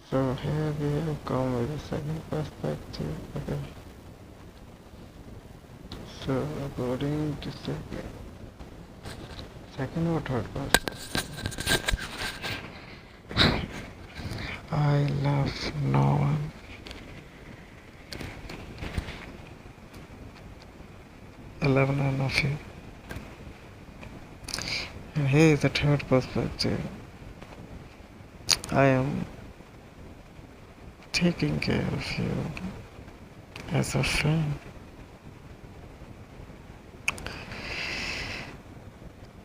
So here we have come with a second perspective. Okay. So according to second or third perspective, I love no one. 11 and of you. And here is the third perspective. I am taking care of you as a friend.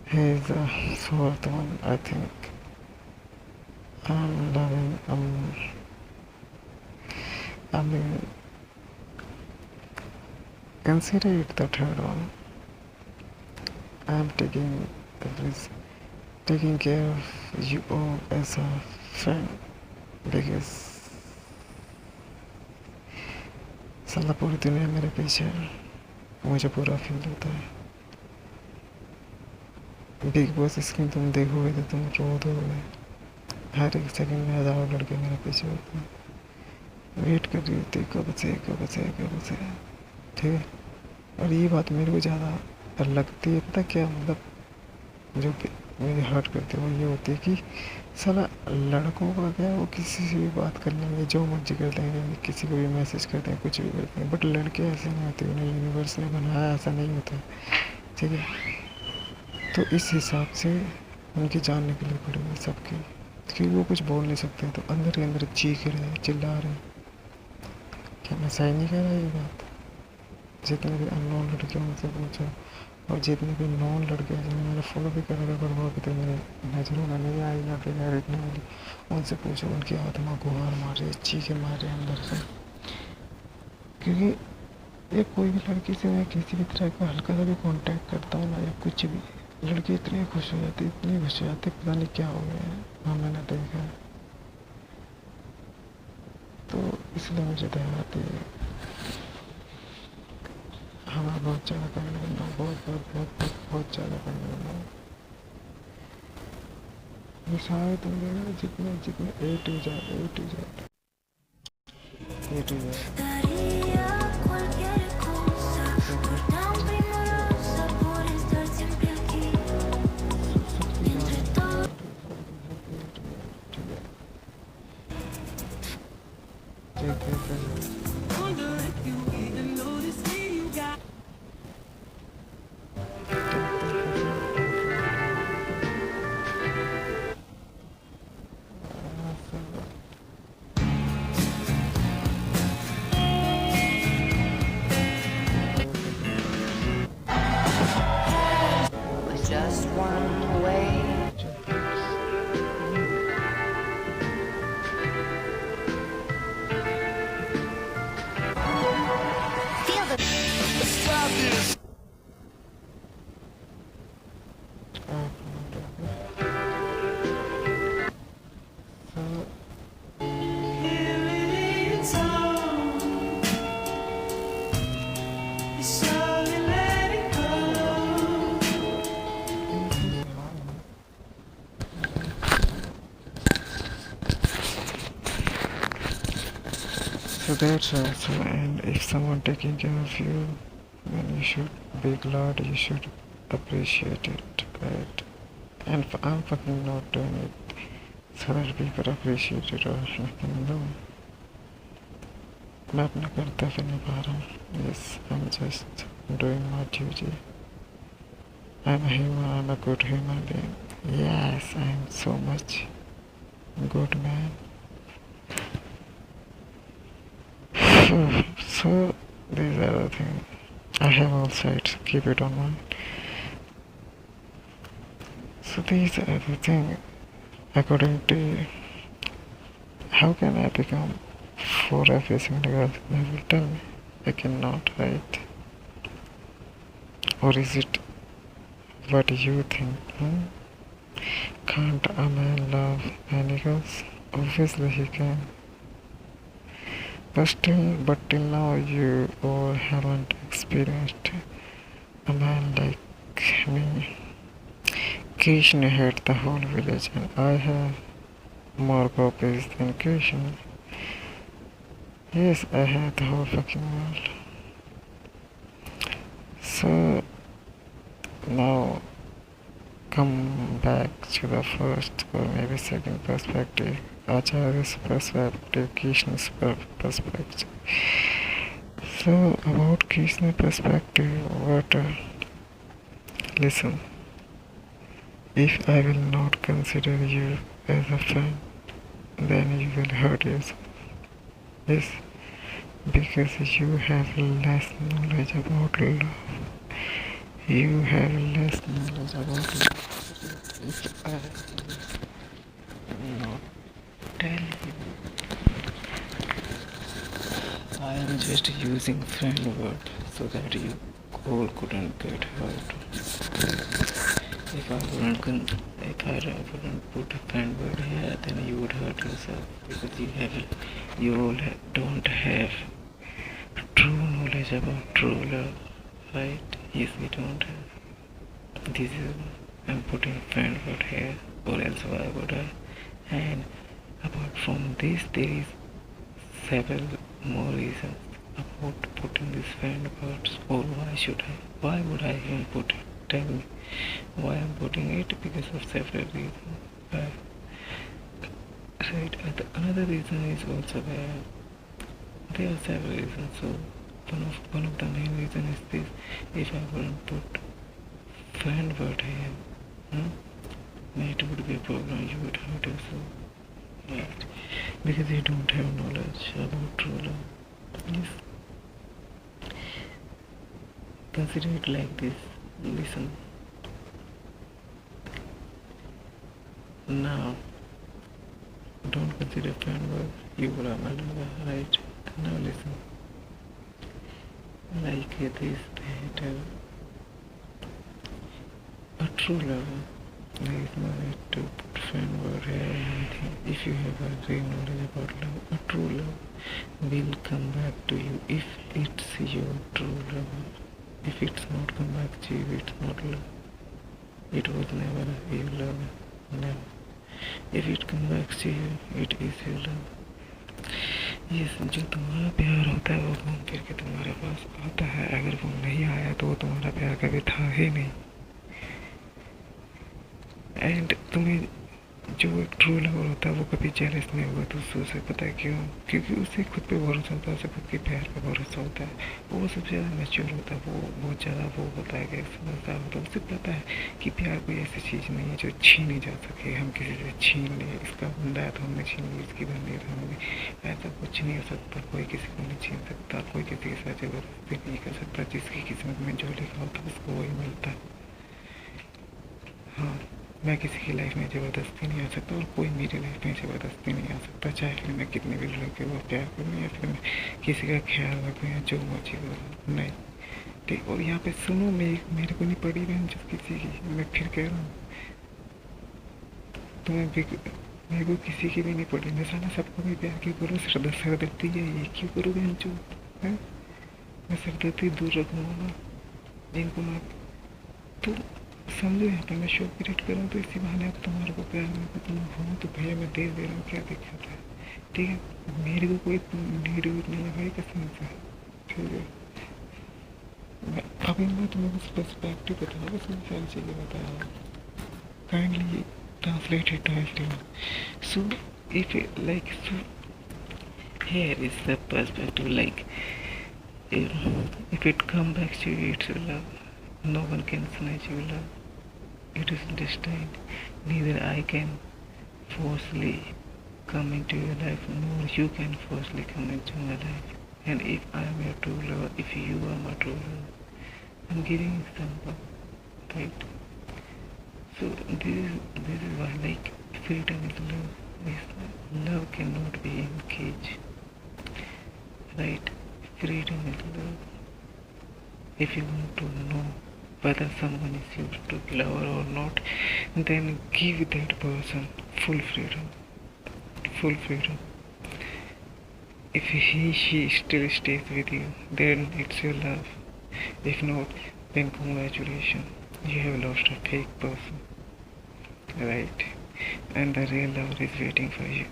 Here is the fourth one. I think I'm loving. I mean, consider it the third one. I'm taking care of you all as a friend because साला पूरी दुनिया मेरे पीछे है. मुझे पूरा feel होता है. बिग बॉस स्क्रीन तुम देखोगे तो तुम रो दोगे. हर एक सेकंड में हजारों लड़के मेरे पीछे होते हैं. वेट कर रही होती कब से कब से कब से. ठीक है. और ये बात मेरे को ज़्यादा लगती है. पता क्या मतलब जो मुझे हर्ट करती है वो ये होती है कि साला लड़कों का क्या वो किसी से भी बात कर लेंगे, जो मर्जी कर देंगे, किसी को भी मैसेज कर देंगे, कुछ भी कर देंगे. बट लड़के ऐसे नहीं होते. उन्हें यूनिवर्स ने बनाया ऐसा नहीं होता. ठीक है. तो इस हिसाब से उनकी जान निकलनी पड़ेगी सबकी, क्योंकि वो कुछ बोल नहीं सकते. तो अंदर के अंदर चीख रहे चिल्ला रहे. क्या मैं सही नहीं कह रहा ये बात? जितने भी अननोन लड़के उनसे पूछो, और जितने भी नॉन लड़के हैं जिन्हें मैंने फॉलो भी करा था पर वो अभी तक मेरे नज़रों में नहीं आई या फिर डायरेक्ट नहीं मिली, उनसे पूछो. उनकी आत्मा गुहार मार रही है, चीखे मार रहे हैं अंदर से. क्योंकि ये कोई भी लड़की से मैं किसी भी तरह का हल्का सा भी कांटेक्ट करता हूँ ना या कुछ भी, लड़की इतनी खुश हो जाती, इतनी खुश हो जाती, पता नहीं क्या हो गया है. हाँ मैंने देखा है. तो इसलिए मुझे दया आती है. हाँ मैं बहुत ज़्यादा करने लगा हूँ. बहुत बहुत बहुत बहुत बहुत ज़्यादा करने लगा हूँ. मिसाल तुम देखो जितने जितने A to Z A to Z A to Z Just one way. Feel the stop this. So that's also, and if someone taking care of you, then you should be glad, you should appreciate it, right? And I'm fucking not doing it so that people appreciate it or anything. No, मैं अपना कर्तव्य निभा रहा हूँ. Yes, I'm just doing my duty. I'm a human, I'm a good human being. Yes, I'm so much good man. So these are the things. I have all sides, keep it on mind. So these are the things. According to you, how can I become for every single girl? Never tell me. I cannot, right? Or is it what you think? Can't a man love many girls? Obviously he can. But till now you all haven't experienced a man like me. Krishna had the whole village and I have more copies than Krishna. Yes, I have the whole fucking world. So now come back to the first or maybe second perspective, Acharya's perspective, Krishna's perspective. So about Krishna's perspective, what? Listen, if I will not consider you as a friend, then you will hurt yourself. Yes, because you have less knowledge about love. You have less knowledge about love. If I will not tell you, I am just using friend word so that you all couldn't get hurt. If I wouldn't put a friend word here, then you would hurt yourself because you all don't have true knowledge about true love, right? Yes, we don't have. This is I'm putting friend word here, or else why would I? And apart from this, there is several more reasons about putting these friend words, or why would I even put it? Tell me why I'm putting it, because of several reasons. Right, another reason is also there are several reasons. So one of the main reasons is this: if I wouldn't put friend word here, it would be a problem. You would hurt yourself. Right, because you don't have knowledge about true love. Yes. Consider it like this. Listen. Now, don't consider friend word. You are my lover, right? Now listen. Like this, that a true lover, there is no need to put friend word here or anything. If you have a real knowledge about love, a true love will come back to you if it's your true love. If it's not come back to you, it's not love. It was never your love. Never. If it come back to you, it is your love. Yes, जो तुम्हारा प्यार होता है वो घूम फिर के तुम्हारे पास आता है. अगर वो नहीं आया तो वो तुम्हारा प्यार कभी था ही नहीं. एंड तुम्हें जो एक ट्रू लवर होता है वो कभी जेलस नहीं होगा दूसरों से. पता है क्यों? क्योंकि उसे खुद पे भरोसा होता है, उसे खुद के प्यार पे भरोसा होता है. वो सबसे ज़्यादा मैच्योर होता है, वो बहुत ज़्यादा वो होता है कि समझदार होता है. उसे पता है कि प्यार कोई ऐसी चीज़ नहीं है जो छीनी जा सके. हम किसी से छीन लें, इसका बंदा है तो हमने छीन ली, इसकी बंदी है तो हमने. ऐसा कुछ नहीं हो सकता. कोई किसी को नहीं छीन सकता, कोई किसी के साथ जबरदस्ती नहीं कर सकता. जिसकी किस्मत में जो लिखा होता है उसको वही मिलता है. हाँ, मैं किसी की लाइफ में ज़बरदस्ती नहीं आ सकता और कोई मेरी लाइफ में ज़बरदस्ती नहीं आ सकता. चाहे फिर मैं कितने भी लड़के को प्यार करूँ या फिर मैं किसी का ख्याल रखूँ या जो मर्जी करूँ, नहीं. ठीक. और यहाँ पे सुनो, मेरे को नहीं पड़ी बहन जो किसी की. मैं फिर कह रहा हूँ, तुम्हें भी मेरे को किसी की भी नहीं पड़ी. मैं साला सबको भी प्यार क्यों करूँ? सरदर्दी है ये क्यों करूँ बहन जो है? मैं सरदर्दी दूर रखूँगा जिनको मैं. तो समझो, यहाँ पे मैं शो क्रिएट करूँ तो इसी बहाने अब तुम्हारे को प्यार में तुम हो तो भैया मैं दे रहा हूँ. क्या दिक्कत है? ठीक है, मेरे को कोई नीड नहीं है भाई कसम से. ठीक है, अभी मैं तुम्हें कुछ पर्सपेक्टिव बताऊँ, बस मैं सारी चीज़ें बता रहा हूँ. Kindly translate it to everyone. So if it, like, so here is the perspective, like if it come back to you, it's your love. No one can snatch your love. It is destined. Neither I can forcefully come into your life, nor you can forcefully come into my life. And if I am your true lover, if you are my true lover, I'm giving example, right? So this is why, like, freedom is love. Love cannot be in cage, right? Freedom is love. If you want to know whether someone is your true lover or not, then give that person full freedom. Full freedom. If she still stays with you, then it's your love. If not, then congratulations. You have lost a fake person. Right? and the real love is waiting for you.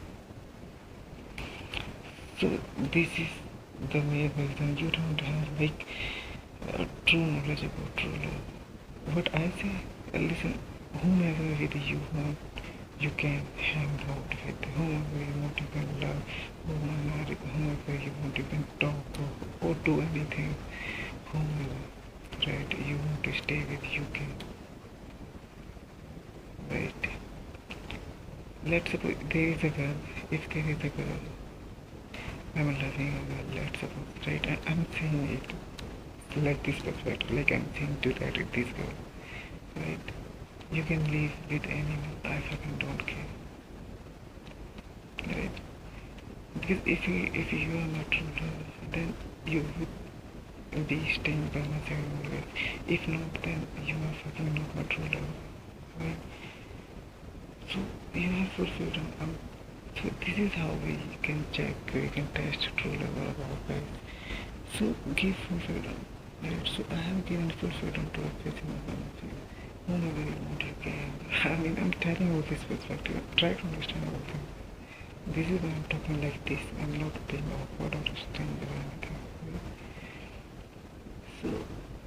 So this is the main reason you don't have like true knowledge about true love. But I say, listen, whomever with you want, you can hang out with, whomever you want, you can love, whomever you want, you can talk or do anything, whomever, right? You want to stay with, you can, right? Let's suppose there is a girl, if there is a girl, I'm loving a girl, let's suppose, right? I'm saying it like this perspective, like I'm saying to that with this girl, right? You can live with anyone, I fucking don't care, right? Because if you are not true love, then you would be staying by my side always. If not, then you are fucking not my true love, right? So you have full freedom. So this is how we can check, we can test true love of our guys. So give full freedom, right? So I have given full freedom to a person of my whomever you want, you can. I mean, I'm telling you this perspective. Try to understand everything. This is why I'm talking like this. I'm not being awkward or strange or anything. Right? So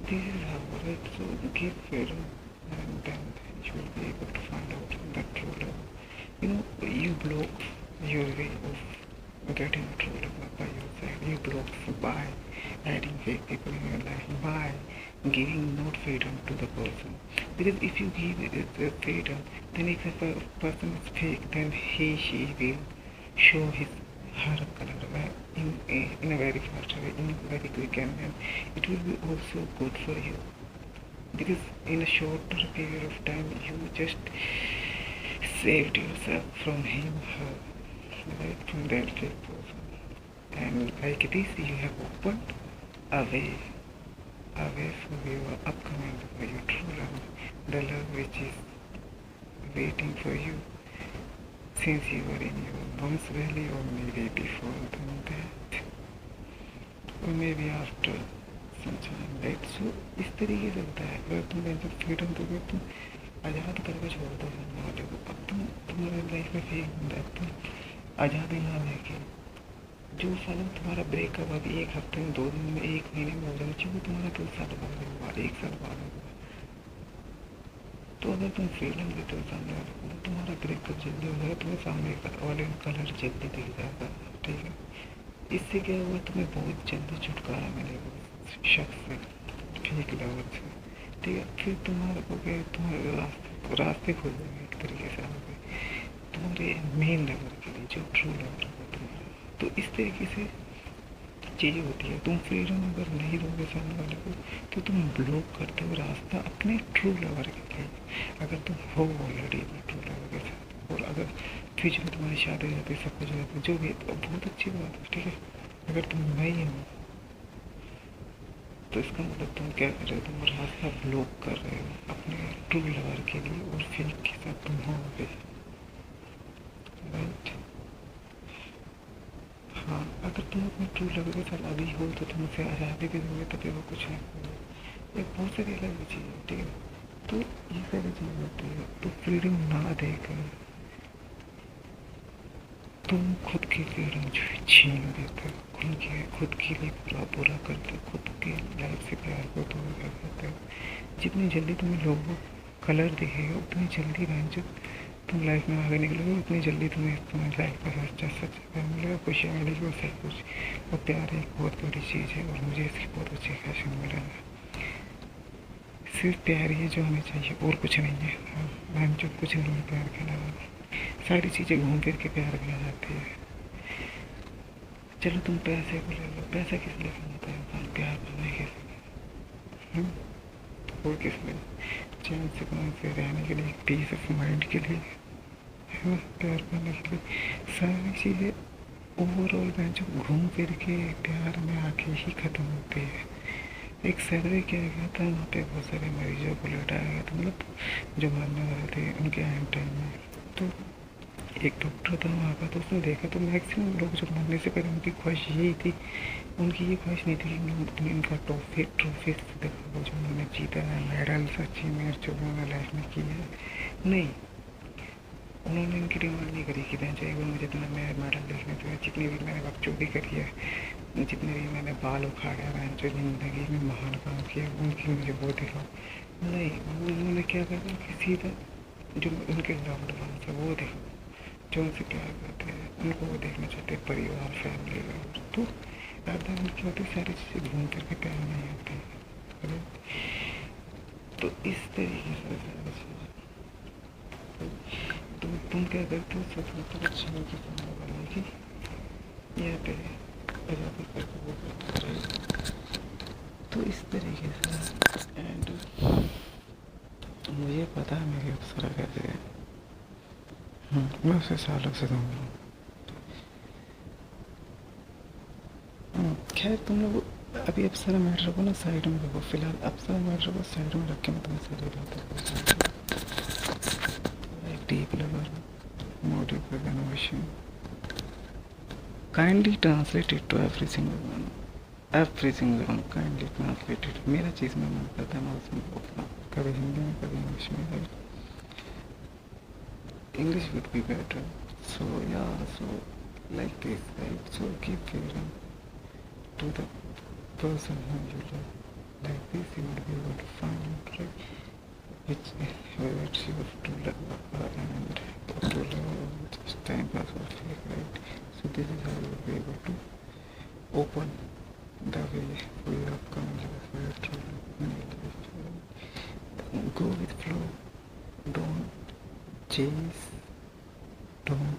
this is how, right? So give freedom, and then you will be able to find out the true love. You know, you block your way of getting a true love by your side. You block by adding fake people in your life, by giving not freedom to the person. Because if you give it freedom, then if a person is fake, then she will show her color in a very fast way, in a very quick, and it will be also good for you. Because in a shorter period of time, you just saved yourself from him or her, right, from that fake person. And like this, you have opened a way for your upcoming, for your true love, the love which is waiting for you since you were in your mom's belly, or maybe before that, or maybe after some time, right? So इस तरीके से होता है. अगर तुम जब freedom दोगे, तुम आज़ाद करके छोड़ दो सामने वाले को. अब तुम तुम्हारे लाइफ में फेक बंदा है, तुम आज़ादी ना लेके जो सालों तुम्हारा ब्रेकअप अभी 1 हफ्ते में, 2 दिन में, 1 महीने में हो जाना चाहिए, वो तुम्हारा 2 साल बाद हुआ, 1 साल बाद हुआ. तो अगर तुम फ्रीडम देते हो सामने वाले को, तुम्हारा ब्रेकअप जल्दी हो जाएगा, तुम्हें सामने वाले का कलर जल्दी दिख जाएगा, ठीक है? इससे क्या होगा, तुम्हें बहुत जल्दी छुटकारा मिलेगा शख्स से, फेक लवर से, ठीक है? फिर तुम्हारे को क्या, तुम्हारे रास्ते खुल जाएंगे एक तरीके से आगे तुम्हारे मेन लवर के लिए, जो ट्रू लवर होगा तुम्हारा. तो इस तरीके से चीज़ें होती है. तुम फ्रीडम अगर नहीं दोगे सामने वाले को, तो तुम ब्लॉक करते हो रास्ता अपने ट्रू लवर के लिए. अगर तुम हो ऑलरेडी अपने ट्रू लवर के साथ, और अगर फ्यूचर में तुम्हारी शादी हो जाती है, सब कुछ हो जाता है, जो भी, तो बहुत अच्छी बात है, ठीक है? अगर तुम नहीं हो, तो इसका मतलब तुम क्या कर रहे हो, तुम रास्ता ब्लॉक कर रहे हो अपने ट्रू लवर के लिए, और फेक के साथ तुम हो गए, राइट? हाँ, अगर तुम अपने ट्रू लवर के साथ अभी हो, तो तुम उसे आज़ादी भी दोगे, तो फिर वो कुछ नहीं करोगे. ये बहुत सारी अलग चीज़ है, ठीक है? तो ये सारी चीज़ होती है. तो फ्रीडम ना देकर तुम खुद की फ्रीडम छीन देते हो, खुद के लिए बुरा करते हो, खुद के लाइफ से प्यार को दूर कर देते हो. जितनी जल्दी तुम्हें लोगों कलर दिखेगा, उतनी जल्दी जो तुम लाइफ में आगे निकलोगे, उतनी जल्दी तुम्हें लाइफ का सच्चा मिलेगा, खुशियाँ मिलेगी, और सब कुछ. और प्यार एक बहुत बड़ी चीज़ है, और मुझे इसकी बहुत अच्छी खासी मिला है. सिर्फ प्यार ही जो हमें चाहिए, और कुछ नहीं है. मैम जो कुछ नहीं है प्यार के अलावा, सारी चीज़ें घूम फिर के प्यार में आ जाती है. चलो तुम पैसे को ले लो, पैसा किस लिए कमाता है इंसान? प्यार करने के लिए, और किस लिए? चैन से रहने के लिए, पीस ऑफ माइंड के लिए, है ना? प्यार करने के लिए. सारी चीज़ें ओवरऑल में जो घूम फिर के प्यार में आके ही ख़त्म होती है. एक सर्वे किया गया था, वहाँ पे बहुत सारे मरीजों को लौटाया गया था, मतलब जो मरने वाले थे उनके एंड टाइम में. तो एक डॉक्टर था वहाँ का, तो उसने देखा तो मैक्सिमम लोग जो मरने से पहले उनकी ख्वाहिश यही थी, उनकी ये ख्वाहिश नहीं थी कि उनका ट्रॉफी देखा, वो जो उन्होंने जीता है, मेडल्स, अचीवमेंट जो उन्होंने लाइफ में की है, नहीं. उन्होंने इनकी डिमांड नहीं करी कि मैं चाहिए वो मुझे इतना मैं मेडल देखने से जितनी भी मैंने बकचोदी करी है, जितने भी मैंने बाल उखाड़े हैं, जो ज़िंदगी में महान काम किया उनकी मुझे वो दिखाओ। नहीं, वो उन्होंने क्या करा कि सीधा जो उनके लव्ड वंस है वो देखो, जो उनसे प्यार करते हैं उनको वो देखना चाहते हैं, परिवार फैमिली और तो ज़्यादा उनकी होती सारी चीज़ें घूम करके प्यार नहीं होती है। तो इस तरीके से सारी चीज़ें तो तुम क्या करते हो, सच में तो अच्छा नहीं कि सामने वाले की यहाँ पे आज़ादी करके वो करते रहे। तो इस तरीके से एंड मुझे पता है मेरी अप्सरा कैसे है। मैं उसे सालों से दूंगा। खैर तुम लोग अभी अप्सरा मैटर को ना साइड में रखो, फिलहाल अप्सरा मैटर को साइड में रख के मैं तुम्हें सारी बातें deep level motive with innovation. Kindly translate it to every single one. Kindly translate it. मेरा चीज़ में मन करता है मैं उसमें बोलता हूँ, कभी हिंदी में कभी इंग्लिश में, right? English would be better. So yeah, so like this, right? So keep feeling to the person whom you love. Like this, you would be able to find out, right? Whether it's your true love and true love, just time pass or fake, right? So this is how you will be able to open the way for your upcoming life, for your true love in your life. Go with flow. Don't chase. Don't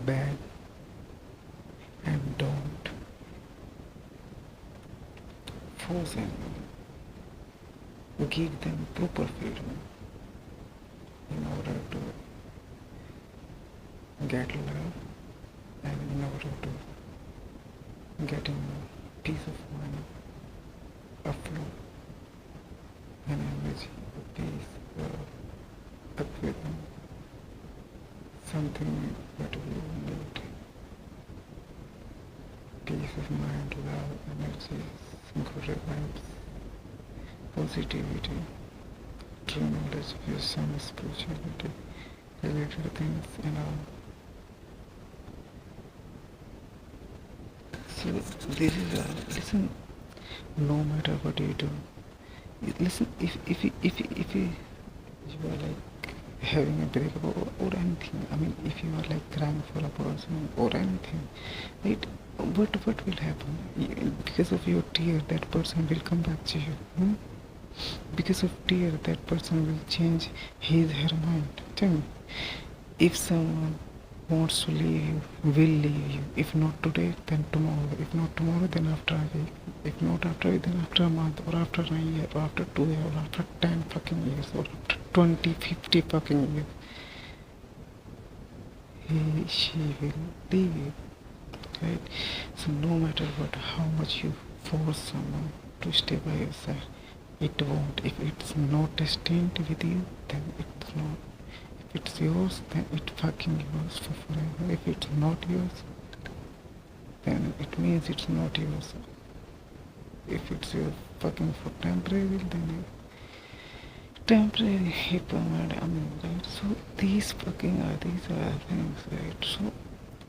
beg. And don't force anyone. Give them proper freedom in order to get love and in order to get peace of mind, a flow, an energy, a peace, everything, something that we need. Peace of mind, love, energy, good vibes, positivity, true knowledge, wisdom, spirituality, related things and all. So this is listen, no matter what you do, listen, if you are like having a breakup or anything, I mean if you are like crying for a person or anything, right, what will happen? Because of your tear that person will come back to you. Because of tear that person will change his her mind. Tell me, if someone wants to leave you, will leave you. If not today, then tomorrow. If not tomorrow, then after a week. If not after a week, then after a month, or after a year, or after 2 years, or after 10 fucking years, or after 20, 50 fucking years. She will leave you. Right? So no matter what, how much you force someone to stay by your side, it won't. If it's not destined with you, then it's not. If it's yours, then it's fucking yours for forever. If it's not yours, then it means it's not yours. If it's your fucking for temporary, then temporary, permanent. I mean, right? So these are things, right? So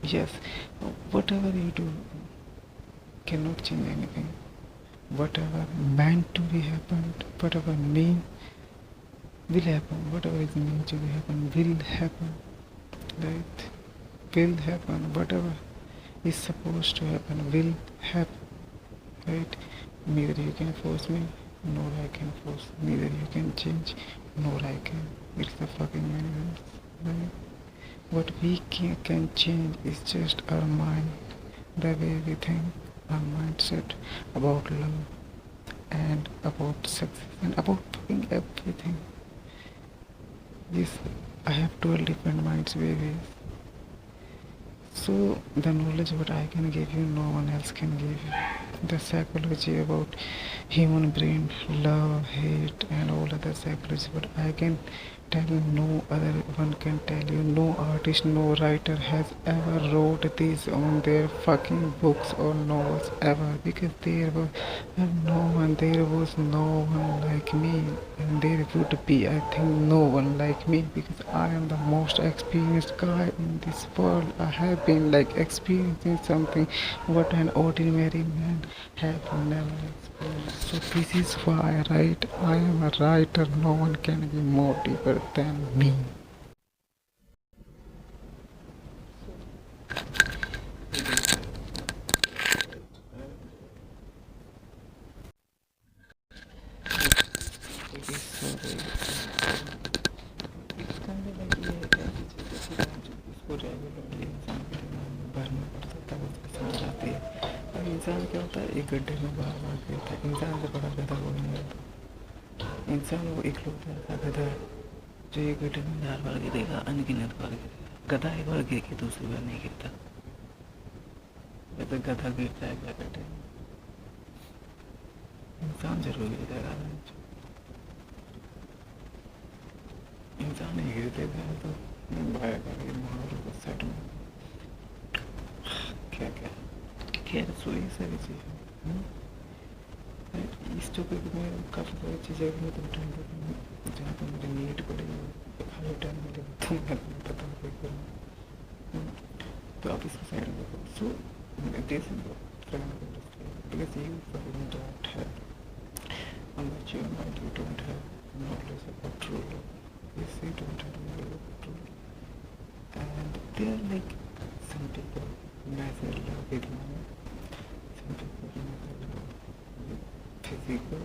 yes, whatever you do cannot change anything. Whatever meant to be happened, whatever mean will happen, whatever is meant to be happen will happen, right? Will happen, whatever is supposed to happen will happen, right? Neither you can force me, nor I can force, neither you can change, nor I can. It's the fucking universe, right? What we can change is just our mind, the way we think, our mindset about love and about success and about fucking everything. Yes, I have 12 different minds, babies. So the knowledge what I can give you, no one else can give you. The psychology about human brain, love, hate and all other psychology what I can tell no other one can tell you, no artist, no writer has ever wrote this on their fucking books or novels ever, because there was no one like me, and there would be, I think, no one like me, because I am the most experienced guy in this world. I have been like experiencing something what an ordinary man have never experienced. So this is why I write. I am a writer. No one can be more deeper than me. It is so very it's kind of like ये है कि जैसे कि आप इसको regularly इंसान के दिमाग में भरना पड़ता है तब उसको समझ आती है। अब इंसान क्या होता है, एक गड्ढे में बार बार गिरता है। इंसान से बड़ा गधा कोई नहीं होता। इंसान वो इकलौता ऐसा गधा है जो एक गड्ढे में 1000 बार गिरेगा, अनगिनत बार गिरेगा। गधा एक बार गिर के दूसरी बार नहीं गिरता। वैसे गधा गिर जाएगा गड्ढे में, इंसान जरूर गिर जाएगा। इंसान ही गिर देता है तो भागेगा ये माहौल को सेट में क्या क्या क्या रसोई सारी चीज़ें। इस टॉपिक में काफ़ी सारी चीज़ें मैं तो टाइम पर जहाँ पर मुझे नीट पड़ेगी खाली टाइम मिलेगा तो मैं पता नहीं तो आप इसको साइड में रखो। So this is because you fucking don't have a mature mind, you don't have knowledge about true love. Yes, you don't have knowledge about true love. And there are like some people measure love with money, some people measure love with physical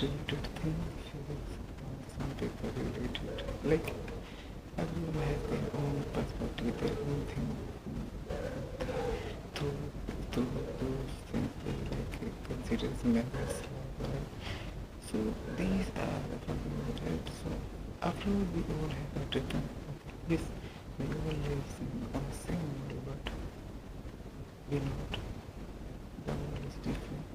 related things, physics, and some people related like everyone has their own perspective, their own thing. To those things they like consider members right? So these are the fundamental. So after all, we all have a different yes, we all live on the same world, but we not. The world is different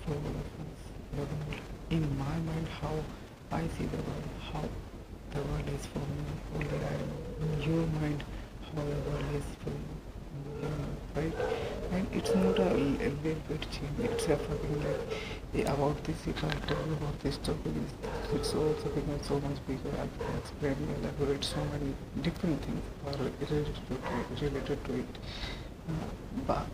for all of us. The world, in my mind, how I see the world, how the world is for me, only I know. In your mind, how the world is for you. Right? And it's not a little bit change, it's a fucking like about this. If I tell you about this topic, it's also become so much bigger. I can explain and elaborate so many different things are related to it. But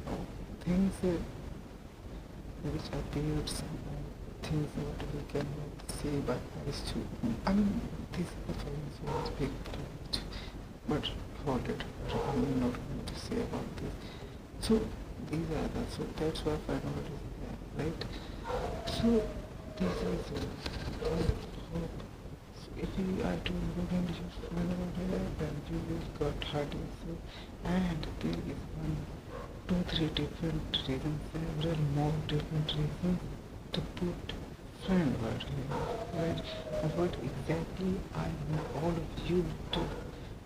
things which appeared somehow, things what we cannot see by eyes too. I mean, this is the feeling so much big, but hold it. I'm not going to say about this. So these are the, so that's why final is there, right? So this is hope. So if you are to look into your final here, then you will got heart issue, and there is 1, 2, 3 different reasons, several more different reasons to put friend word here, right? And what exactly I want all of you to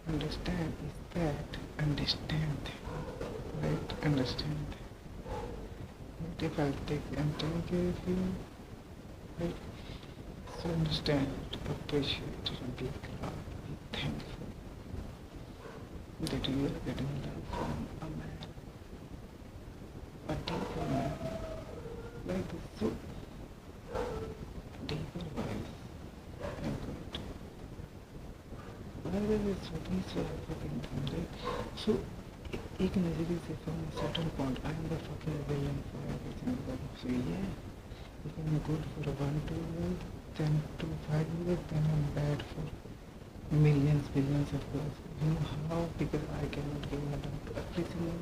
understand is that understand, right? Understand. What if I am taking care of you, right? So understand, appreciate, be glad, be thankful that you are getting love from a man, a deeper man, like so deeper vibes and good. Whether it's what these were fucking thing, right? So एक नजरिए से from a certain point I am the fucking villain for everything. So yeah, if I'm good for 1, 2 years, 10 to 5 years, then I'm bad for millions, billions of course. You know how? Because I cannot give a damn to every single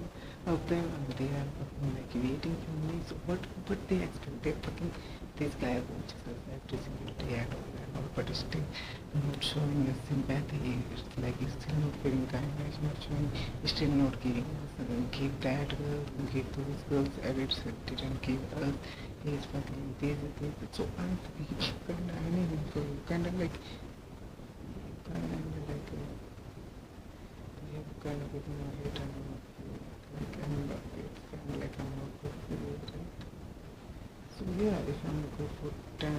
of them, and they are fucking like waiting for me. So what they expect? They fucking, this guy watches us every single day and all, but still not showing us sympathy. It's like he's still not feeling kindness, not showing, still not giving us, give that girl, give those girls, and it didn't give us. He's fucking this. So I'm kind of anything for you, kind of like. You have kind of given a hate and like I'm not, it's kind of like I'm not good for you, right? So So yeah, if I'm good for 10,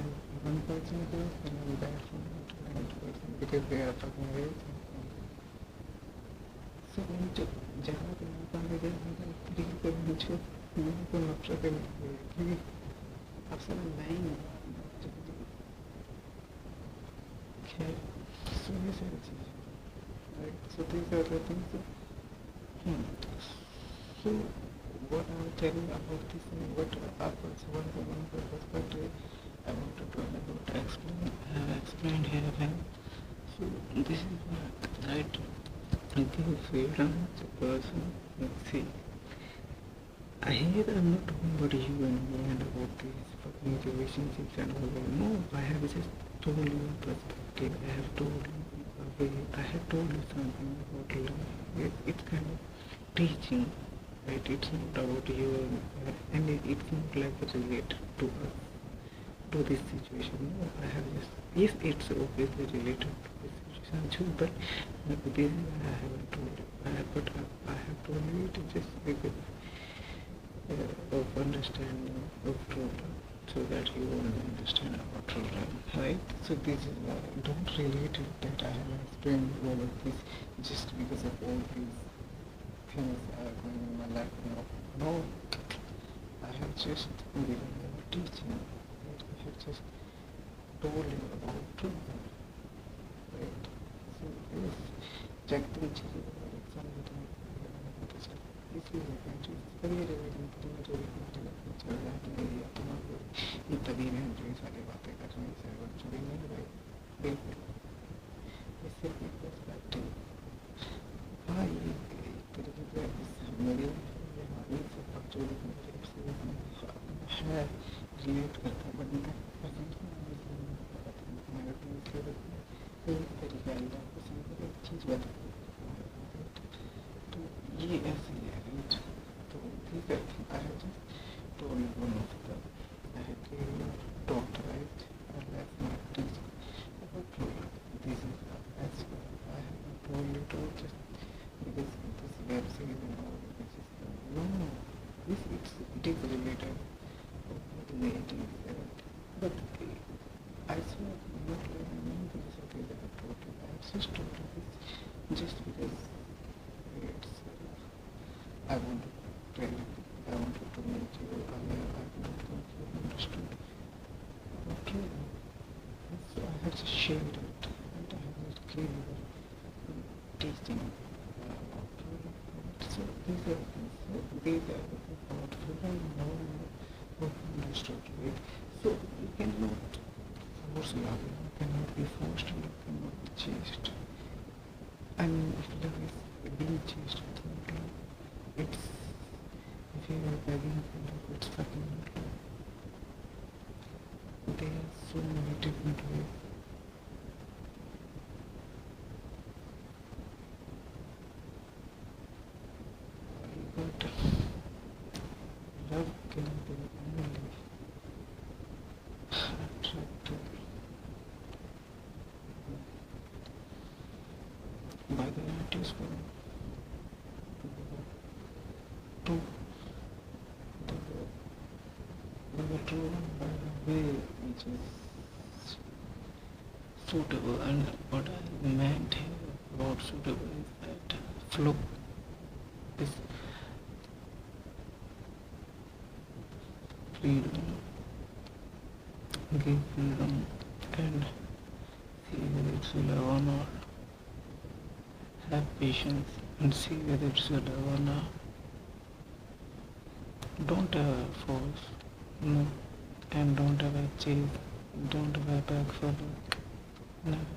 1% girls, then I'm bad for 90% because they are fucking everything. So when जब जहाँ पे मौका मिले मतलब free को मुझे को नफरत है क्योंकि अक्सर नहीं खैर so ये सारी चीज़ right so these are the things hmm. So what I'm telling about this and what happens one perspective I wanted to explain here and so this is what right give freedom to person see I hear I'm not talking about you and me and about these fucking relationships and all that. No, I have just told you a perspective. I have told you a way. I have told you something about love. It's kind of teaching, right? It's not about you and it's not like related to us, to this situation. No, I have just, yes, it's obviously related to this situation too, but this is why I haven't told you. But I have told you it just because of understanding of true love so that you will understand about true love, right? So this is don't relate it that I have explained all of this just because of all these things are going in my life now. No, I have just given you a teaching, right? I have just told you about true love, right? So yes, check the चीज़ें और exam में इसलिए कभी चल जाती है तुम्हारे ये तभी मैं जो सारी बातें कर रही हूँ सर चुड़ी नहीं भाई बिल्कुल इससे एक पर्सपेक्टिव हाँ ये एक तरीके से मेरी ये सब चोरी है रिलेट करता है बट मैं पसंद मेरा एक तरीका है पसंद एक चीज़ बता तो ये ऐसे ही है तो ठीक है I have just told you one of the I have given you taught right and that's my teaching about true love. This is as well I have told you to just because this web series and all this is no this it is related to the 18th but I swear not like me this is okay that I told you I have just told you this just because it's I want to tell you, I wanted to make you aware, I don't think you understood. Okay, so I have just shared it, and I have just given you teaching about it. So these are things, these are the things about freedom, now you understood, right? So you cannot force love, you cannot be forced, you cannot be chased. I mean, if love is being chased without love, it's if you are begging for love, it's fucking not love. There are so many different ways. But love can be only attracted by the anxious one. To the true one by the way which is suitable and what I meant here about suitable is that flow is freedom, give freedom and see whether it's your love or not. Have patience and see whether it's your love or not. Don't ever force, no, and don't ever chase, don't ever beg for love, never.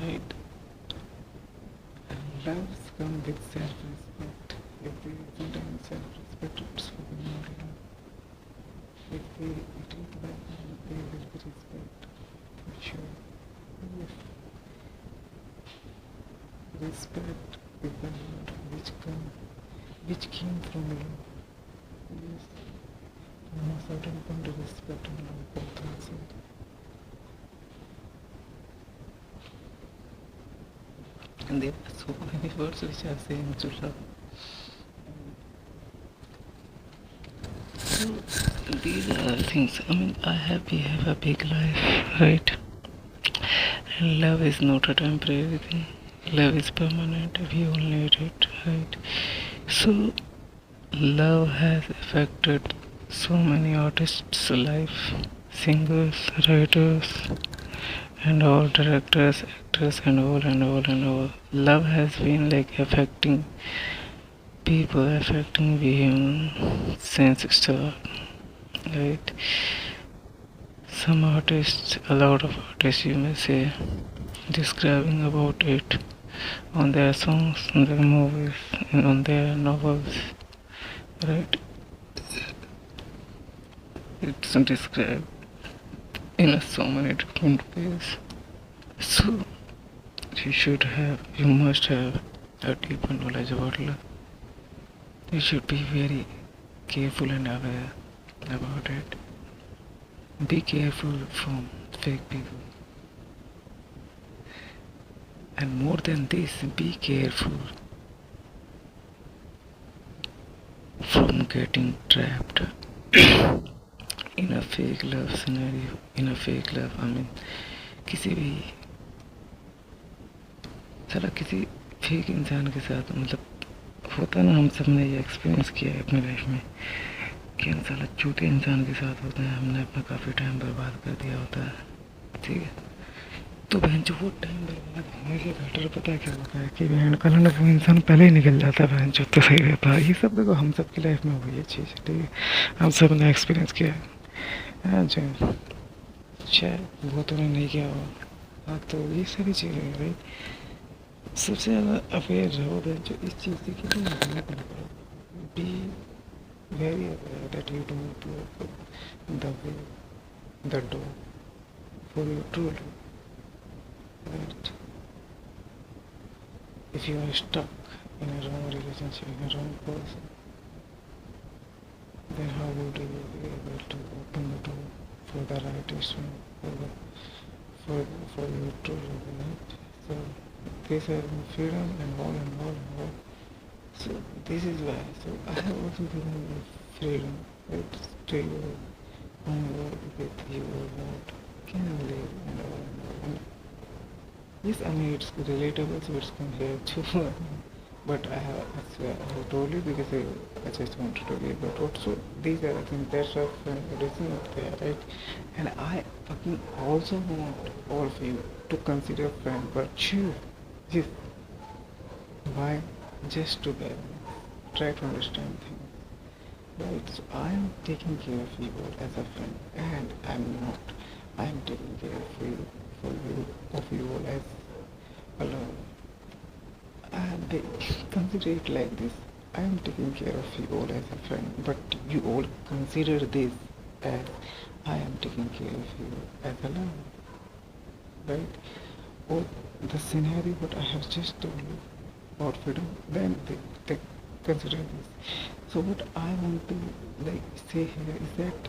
Right? Loves come with self-respect. If there isn't any self-respect, it's fucking not love. If it is like that, there will be respect, for sure. If respect is the word which came from love. Yes, from a certain point of respect and love both are said. And there are so many words which are saying to love. So these are things. I mean, we have a big life, right? And love is not a temporary thing. Love is permanent. We all need it, right? So love has affected so many artists' life, singers, writers, and all directors, actors, and all and all and all. Love has been like affecting people, affecting being since start, right? Some artists, a lot of artists, you may say, describing about it on their songs, on their movies, and on their novels, right? It's described in so many different ways. So you must have a deeper knowledge about love. You should be very careful and aware about it. Be careful from fake people. And more than this, be careful from getting trapped in a fake love scenario. In a fake love, I mean, किसी भी साला किसी fake इंसान के साथ, मतलब होता ना, हम सब ने ये एक्सपीरियंस किया है अपनी लाइफ में कि हम साला झूठे इंसान के साथ होते हैं, हमने अपना काफ़ी टाइम बर्बाद कर दिया होता है, ठीक है। तो बहन जो वो टाइम बर्बाद होने से बेटर पता है क्या होता है कि बहन कल ना वो इंसान पहले ही निकल जाता है, बहन जो तो सही रहता है। ये सब देखो हम सब की लाइफ में हुई है चीज़, ठीक है, हम सब ने एक्सपीरियंस किया है जो शायद बहुतों ने नहीं किया हो। हाँ, तो ये सारी चीज़ें हैं, राइट। सबसे ज़्यादा अवेयर रहो जो इस चीज़ से कि तुम गलत ना करो। Be very aware that you don't open the door for your true love, right. If you are stuck in a wrong relationship, in a wrong person, then how would you be able to open the door for the right issue, for your true love, right? So this is freedom and all and all and all. So this is why. So I have also given you freedom, right? To your own word with your what can live and all and all. And yes, I mean it's relatable, so it's come here too. But I have told you because I just wanted to give. But also these are the things that are friend, it is not there, right? And I fucking also want all of you to consider friend, but you, yes, why? Just together. Try to understand things, right? So I am taking care of you all as a friend, and I'm not. I am taking care of you all as alone. And consider it like this. I am taking care of you all as a friend, but you all consider this as I am taking care of you as a lover, right? Or the scenario what I have just told you about freedom, then they consider this. So what I want to say here is that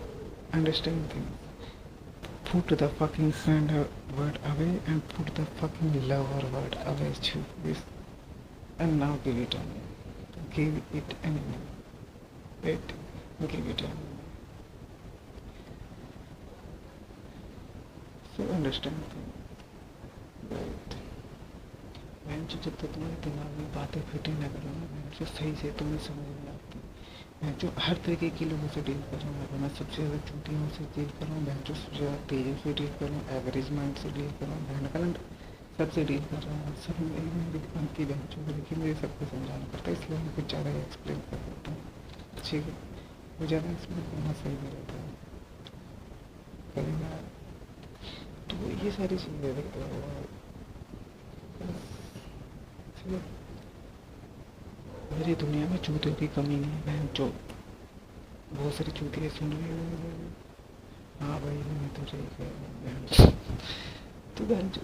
understand things. Put the fucking friend word away and put the fucking lover word away too. And now give it a name. Give it a name. Right? Give it a name. So understand things. Right? मैं जब तक तुम्हारे दिमाग में बातें fit न करो ना, मैं जो सही से तुम्हें समझ नहीं आती। मैं जो हर तरीके के लोगों से डील कर रहा हूँ, मैं सबसे ज़्यादा चूतियों से डील कर रहा हूँ, मैं जो सबसे ज़्यादा तेज़ों से डील कर रहा हूँ, एवरेज माइंड से डील कर रहा हूँ, बहन सबसे डील कर रहा हूँ। सब मेरी मन की बहन चो, लेकिन मुझे सबको समझाना पड़ता है, इसलिए मैं कुछ ज़्यादा ही एक्सप्लेन कर देता हूँ, ठीक है। वो ज़्यादा एक्सप्लेन करना सही नहीं रहता है, करेगा। तो ये सारी चीज़ें मेरी दुनिया में चूतियों की कमी नहीं है, बहन चो। बहुत सारी चूतियाँ सुन रही हो, हाँ भाई मैं तो ठीक है बहन। तो बहन चो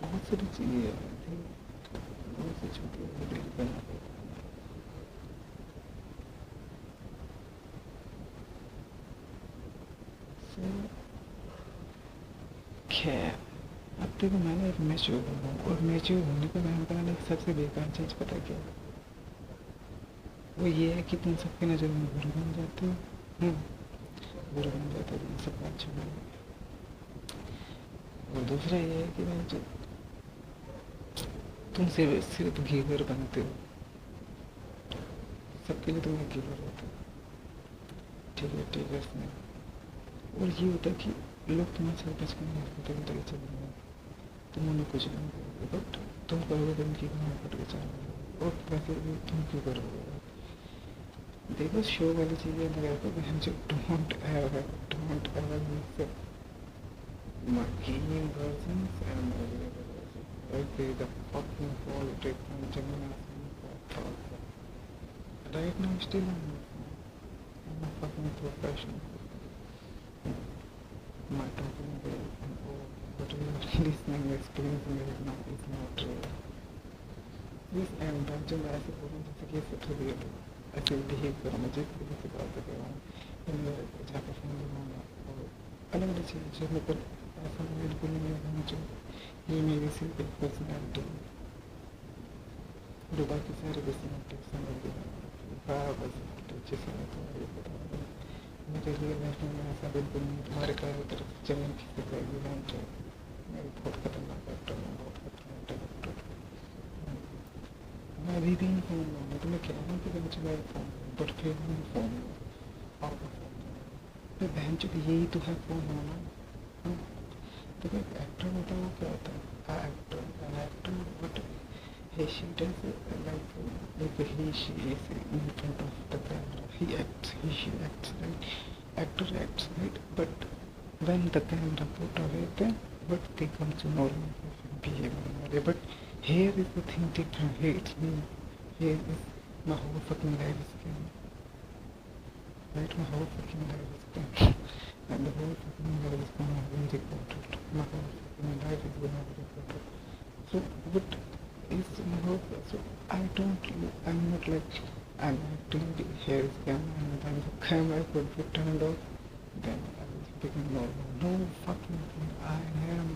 बहुत सारी चीज़ें थी, बहुत सी चूतियों को डील करना पड़ता है। खैर अब देखो, मैंने एक मैच्योर हूँ, और मैच्योर होने का बहन का एक सबसे बेकार चीज़ पता क्या है? वो ये है कि तुम सबकी नज़र में बुरे बन जाते हो, बुरा बन जाता है, ये सब अच्छा नहीं है। और दूसरा ये है कि भाई जो तुम सिर्फ गिवर बनते हो, सबके लिए तुम्हें गिवर होता है, ठीक है, टेकर्स नहीं। और ये होता है कि लोग तुम्हारे साथ बचपन में होते हैं, चल रहे हैं, तुम उन्हें कुछ नहीं करोगे, बट तुम करोगे तो उनकी कहाँ पट के चलोगे, और वैसे भी तुम क्यों करोगे। देखो शो वाली चीज़ें लगा तो बहन जो don't ever mix Marketing versions and available versions. Okay, the fucking politics and Gemini. Right now, still I'm a fucking professional. My talking about what you are listening, experiencing right now is not real. Yes, I am judging by ऐसे बोलूँ जैसे कि ये सब real हो, ऐसे behave करो, मुझे किसी से बात कर रहा हूँ, इन मेरे जाकर फोन लगाऊंगा और अलग अलग चीज़ें जो मैं कर ऐसा बिल्कुल नहीं होना चाहिए। ये मेरी सिर्फ एक पर्सनैलिटी है, जो बाकी सारे पर्सनैलिटी समझ गया पर्सनैलिटी जैसे मैं तुम्हारे बता रहा हूँ। मेरे लिए लाइफ में ऐसा बिल्कुल नहीं, तुम्हारे चारों तरफ जमीन खींच जाएगी, हम तो मैं बहुत खतरनाक एक्टर हूँ, बहुत खतरनाक डायरेक्टर। मैं अभी भी नहीं फोन लूँ, मैं तुम्हें कह रहा हूँ कि बहन चुका फोन, बट फिर नहीं फोन लूँ और फिर बहन चुकी यही तो है फोन होना। तो एक एक्टर होता है, वो क्या होता है, actor but he she does like he she is in front of the camera, he acts, she acts, right, actor acts, right, but when the camera put away then but they come to normal behavior, but here is the thing different, here it's me, here is my whole fucking life is camera, right, my whole fucking life is camera. And the whole fucking life is gonna be recorded. My whole fucking life is gonna be recorded. So, but it's my whole, so I'm not like, I'm acting, here is camera, and then the camera could be turned off, then I will become normal. No fucking thing, I am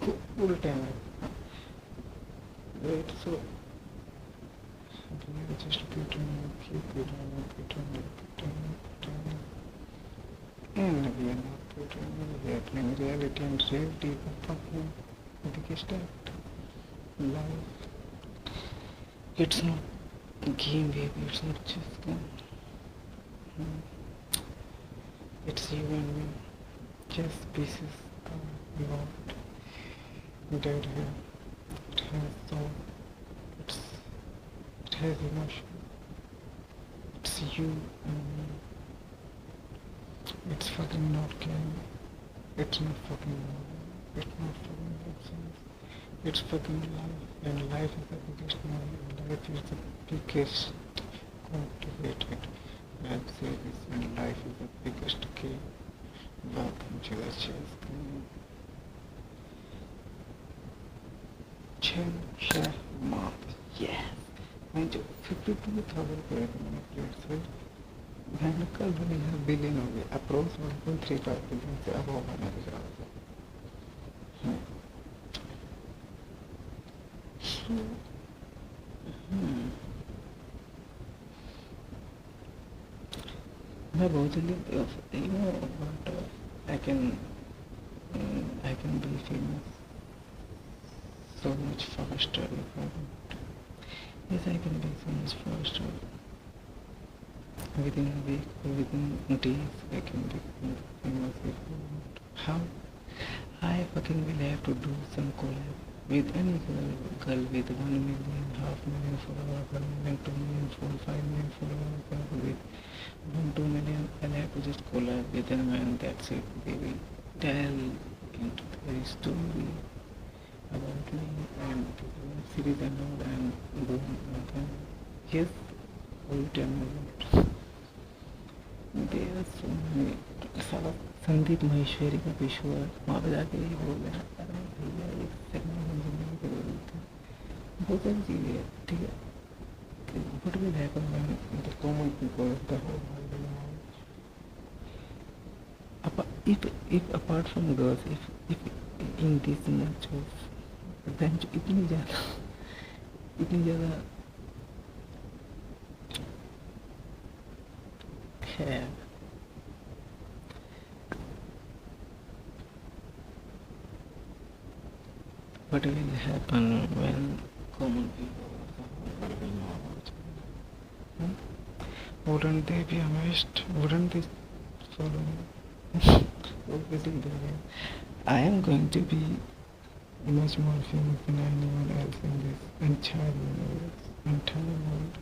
full time. Right, so, just keep pretending. And again, pretending reality and reality is a fucking biggest act. Life, it's not game, baby, it's not just game. It's you and me, just pieces of not dead here. It has soul, it has emotion. It's you and me. It's fucking not game. It's not fucking movie. It's not fucking nonsense. It's fucking life. And life is the biggest movie. Life is the biggest cultivated web series. And life is the biggest game. Welcome to the chess game. Shahmat. Yes. And 52,000 plates, right? मैंने कल दुनिया billion हो गई, approx 1.35 billion से अब होगा मेरे ख्याल से। मैं बहुत जल्दी you know but I can be famous so much faster if I want. Yes, I can be so much faster. Within a week or within days, I can be famous if I want. How? I fucking will have to do some collab with any girl with 1 million, half million followers, 1 million, 2 million, 4, 5 million followers, with 1, 2 million. I'll have to just collab with them and that's it. They will tell into their story about me and series and all and boom and then yes, all 10 million. There are so many. साला संदीप महेश्वरी का पिछुआ वहाँ पे जाके यही बोल रहे हैं, अरे भैया एक सेकंड में जिंदगी के बोल रहे बहुत सारी चीज़ें है, ठीक है, what will happen when the common people of the whole world will know? If apart from girls, if in this much of then इतनी ज़्यादा have. What will happen when common people of the whole world will know about China? Wouldn't they be amazed? Wouldn't they follow me? Obviously they will. I am going to be much more famous than anyone else in this entire universe, entire world.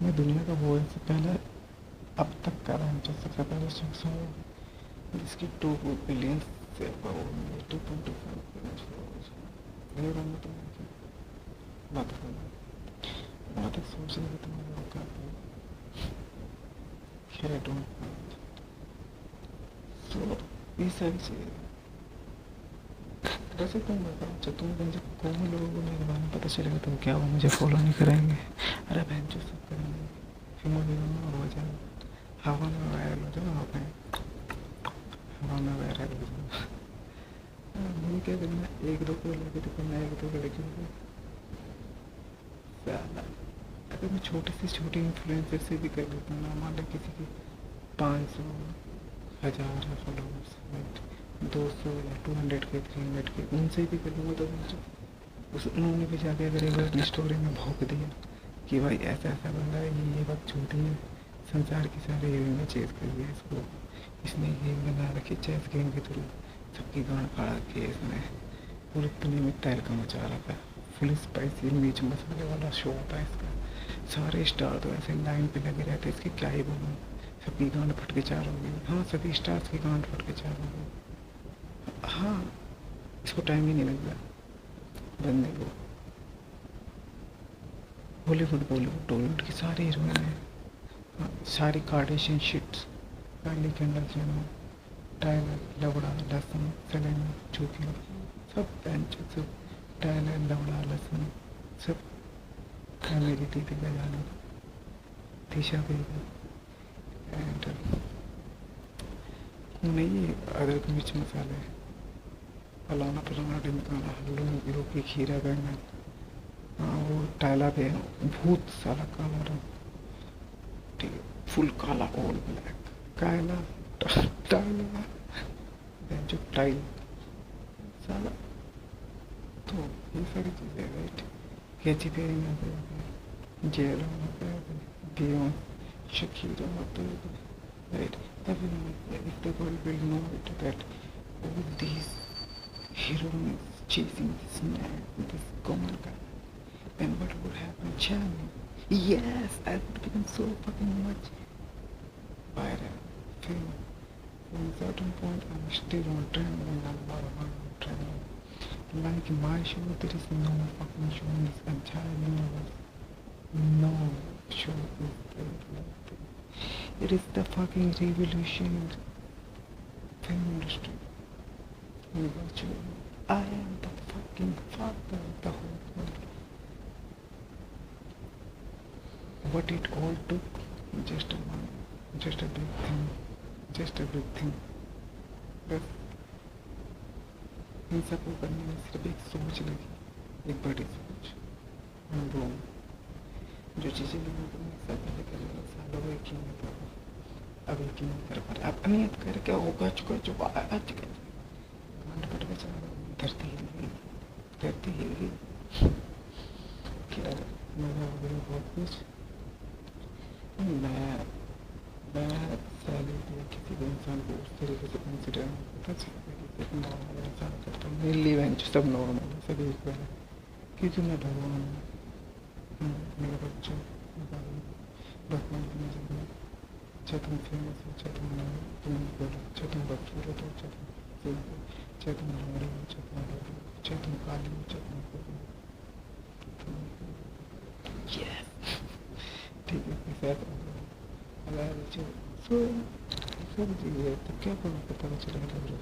मैं दुनिया का वो से पहले अब तक का rank सबसे पहले शख्स हूँ जिसकी 2 बिलियन से 2.5 बिलियन फॉलोअर्स हैं। ये बनना तो मुझे बात करना वहाँ तक सोचने की तुम्हारी औकात नहीं। खैर डोंट सो ये सारी चीज़ें वैसे तुम बताओ जब तुम जब कौन लोगों को मेरे बारे में पता चलेगा तो क्या वो मुझे फॉलो नहीं करेंगे? अरे बहन जो सब करेंगे फिर मुझे हो जाए हवा में वायरल हो जाओ आप हवा में वायरल हो जाओ। मुझे क्या करना 1-2 को लेके तो करना 1-2 को लेके अगर मैं छोटी से छोटी इन्फ्लुएंसर से भी कर लेता हूँ ना मान लो किसी की 500 1000 है फॉलोअर्स 200 या 200 के 300 के उनसे भी कर लूँगा तो उन्होंने भी जाके अगर एक अपनी स्टोरी में भोंक दिया कि भाई ऐसा ऐसा बंदा है ये बात झूठी है संसार की सारी गेम में चेस कर दिया इसको इसने गेम बना रखी चेस गेम के थ्रू सबकी गांड फाड़ा के इसने पूरी दुनिया में तहलका मचा रखा फुल स्पाइसी मिर्च मसाले वाला शो होता है इसका सारे स्टार तो ऐसे लाइन पे लगे रहते हैं इसके क्या ही बोलूँ सबकी गांड फट के चार हो गई। हाँ सभी स्टार्स की गांड फट के चार हो गई। हाँ इसको टाइम ही नहीं लग रहा बनने को। बॉलीवुड टॉलीवुड की सारी हीरोइन है सारी कार्डेशियन शिट्स काइली केंडल जेनर टाइलर लवड़ा लहसुन सेलेना चूकी सब सब टाइलर लवड़ा लहसुन सब मेरी दीदी का जाना दिशा बेबी एंड नहीं अदरक मिर्च मसाले फलाना फलाना ढिमकाना लौकी खीरा बैंगन हाँ वो टाइला पे भूत साला काला रंग ठीक है फुल काला ऑल ब्लैक काला टाइला जो टाइल साला तो ये सारी चीज़ें राइट कैची पेरी में जेल beyond Shakira right everyone if the world will know it that all these heroines chasing this man this common guy then what would happen Channel yes I would become so fucking much viral famous from a certain point I'm still on trend and I'm not on trend like my show there is no fucking show in this entire universe no show is there like this. It is the fucking revolution in film industry. I am the fucking father of the whole world. What it all took, just a big thing, बस इन सबको करने में सिर्फ एक सोच लगी, एक बड़ी सोच, वो जो चीज़ें लोगों को मैं पहले कर रहा सालों में क्यों नहीं कर रहा अब यकीन नहीं कर पा रहा अब नहीं अब कर क्या होगा चुका जो आज कर कांड पट के चला धरती हिल गई क्या मैं हो गई बहुत कुछ मैं पहले किसी भी इंसान को उस तरीके से कंसिडर नहीं करता जैसे नॉर्मल इंसान करता हूँ मेनली बेंच सब नॉर्मल है सभी इक्वल है क्योंकि मैं भगवान हूँ मेरे बच्चों भगवान की नजर में चाहे तुम फेमस हो चाहे तुम नहीं तुम बोलो चाहे तुम बदसूरत हो चाहे तुम चाहे तुम लंगड़े हो चाहे तुम लोग हो चाहे तुम काली हो चाहे तुम गोरी हो ठीक है सब चीज़ें तो क्या पता चलेगा लग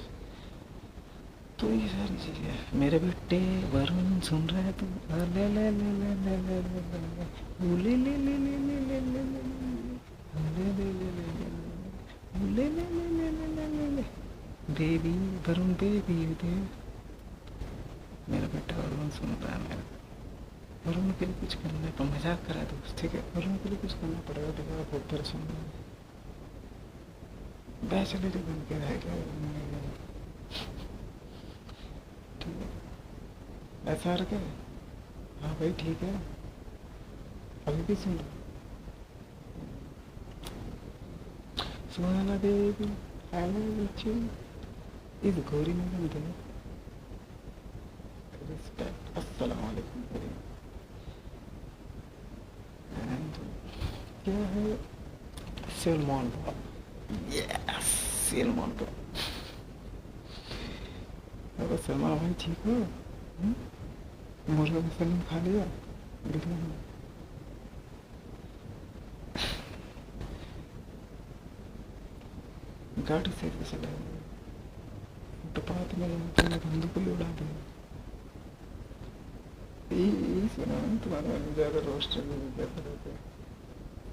तो ये सारी चीज़ें मेरे बेटे वरुण सुन रहा है तुम ले ले ले ले ले ले ले ले ले ले ले ले ले बेबी वरुण बेबी मेरा बेटा वरुण सुन रहा है मेरा वरुण के लिए कुछ करना है तो मजाक करा दोस्त ठीक है वरुण के लिए कुछ करना पड़ेगा बेटा बहुत परेशान है बैचलर ही बन के रह गया। ठीक है, ऐसा रखे। हाँ भाई ठीक है, अभी भी सुन। सुहाना बेबी, आई लव यू, इस गोरी में दे रिस्पेक्ट, अस्सलाम वालेकुम। एंड क्या है, सलमान भाई, यस सलमान भाई। अरे सलमान भाई ठीक हो? मुर्गा मसलन खा लिया? बिल्कुल। गाड़ी से चला, फुटपाथ में तुमने बंदूक ही उड़ा दिया। यही सुना तुम्हारा ज़्यादा रोस्टर भी करते रहते।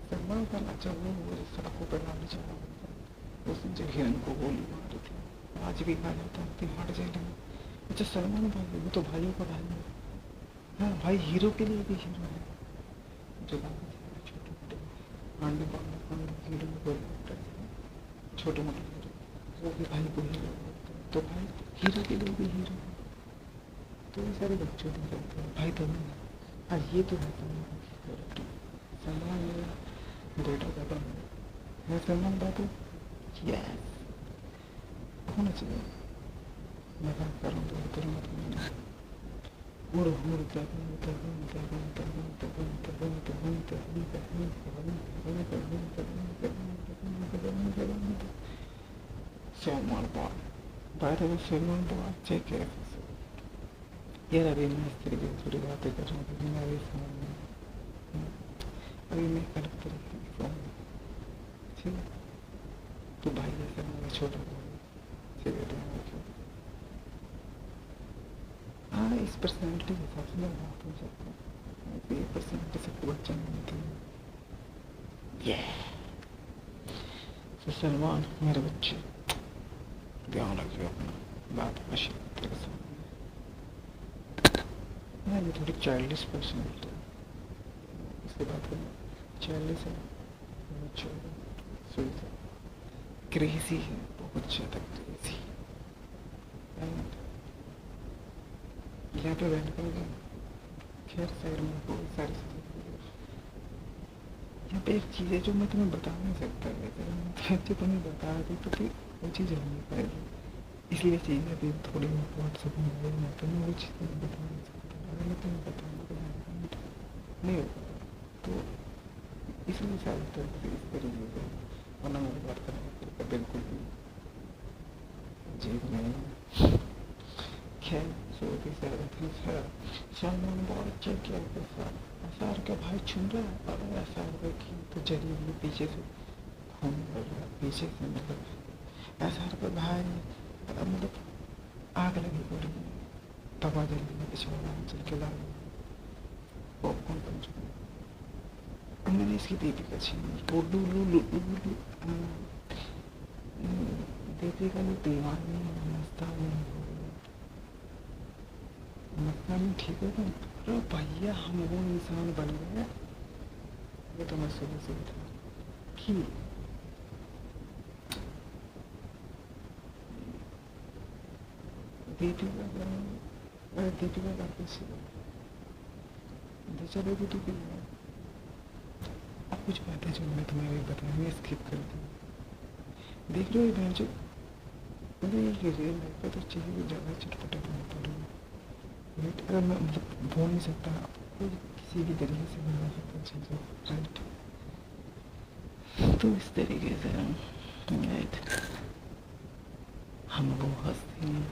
सलमान का नाचा वो सड़कों पर गाड़ी चला, उसने जो हिरन को गोली मारी थी, आज भी खा जाता है तिहाड़ जेल में। अच्छा सलमान भाई वो तो भाइयों का भाई है। हाँ भाई हीरो के लिए भी हीरो है, जो छोटे मोटे आंडे पांडे पांडे हीरो बोलते, छोटे मोटे हीरो, वो भी भाई को हीरो बोलते हैं। तो भाई हीरो के लिए भी हीरो है। तो ये सारे बच्चों को करते हैं भाई तो नहीं। हाँ ये तो है सलमान मेरा बेटा का बन है, सलमान बाबू यस होना चाहिए। मजाक करूँ तो करूँ मतलब उड़ उड़ तक Salman by the way, Salman boy check care यार। अभी मैं इस तरीके से थोड़ी बातें कर रहा हूँ क्योंकि मैं अभी समझ में, अभी मैं अलग तरीके की फॉर्म में, ठीक है। तो भाई जैसे मेरा छोटा भाई, ठीक है, हाँ इस पर्सनैलिटी के हिसाब से मैं बात कर सकता हूँ। ये पर्सनैलिटी सबको बच्चा नहीं होती है। तो सलमान मेरे बच्चे ध्यान रखिए अपना, बात अशी तेरे सामने। हाँ ये थोड़ी चाइल्डिश पर्सनैलिटी है, इसके बात करना चाइल्डिश है, क्रेजी है, बहुत ज़्यादा क्रेजी। यहाँ पे बैठ कर खैर साइड में बहुत सारी चीज़ें, यहाँ पे एक चीज़ है जो मैं तुम्हें बता नहीं सकता, जो तुम्हें बता दी तो फिर वो चीज़ हो नहीं पाएगी, इसलिए चीज़ें अभी थोड़ी व्हाट्सएप में गई, मैं तुम्हें वो चीज़ बता नहीं सकता। अगर मैं तुम्हें बताऊँगा तो नहीं होगा, तो इसलिए ज़्यादातर इस तरीके से, वरना मेरी बात करने का बिल्कुल भी जीव नहीं। खैर सोती सलमान बहुत चेक किया एसआर का भाई छुन रहा है, और एसआर की तो जली हुई पीछे से खून निकल रहा है, पीछे से मतलब एसआर का भाई मतलब आग लगी पड़ी, तवा जल गया, पिछवाड़ा चल के ला पॉपकॉर्न बन चुका। मैंने इसकी दीपिका छीनी, दीपिका ने दीवानी मस्तानी मस्तानी ठीक है। अरे भैया हम वो इंसान बन गए, ये तो मैं सुबह से था कि दीपिका का कैसे चलो भी तो अब कुछ बातें जो मैं तुम्हें अभी बताऊँ मैं स्किप कर दी। देख रहे हो बहन जो मतलब ये रियल लाइफ पर तो चीज़ें भी ज़्यादा चटपटा नहीं पड़ रही, अगर मैं मतलब बोल नहीं सकता आपको किसी भी तरीके से बना सकता चीज़ें, राइट। तो इस तरीके से राइट हम वो हस्ती हैं,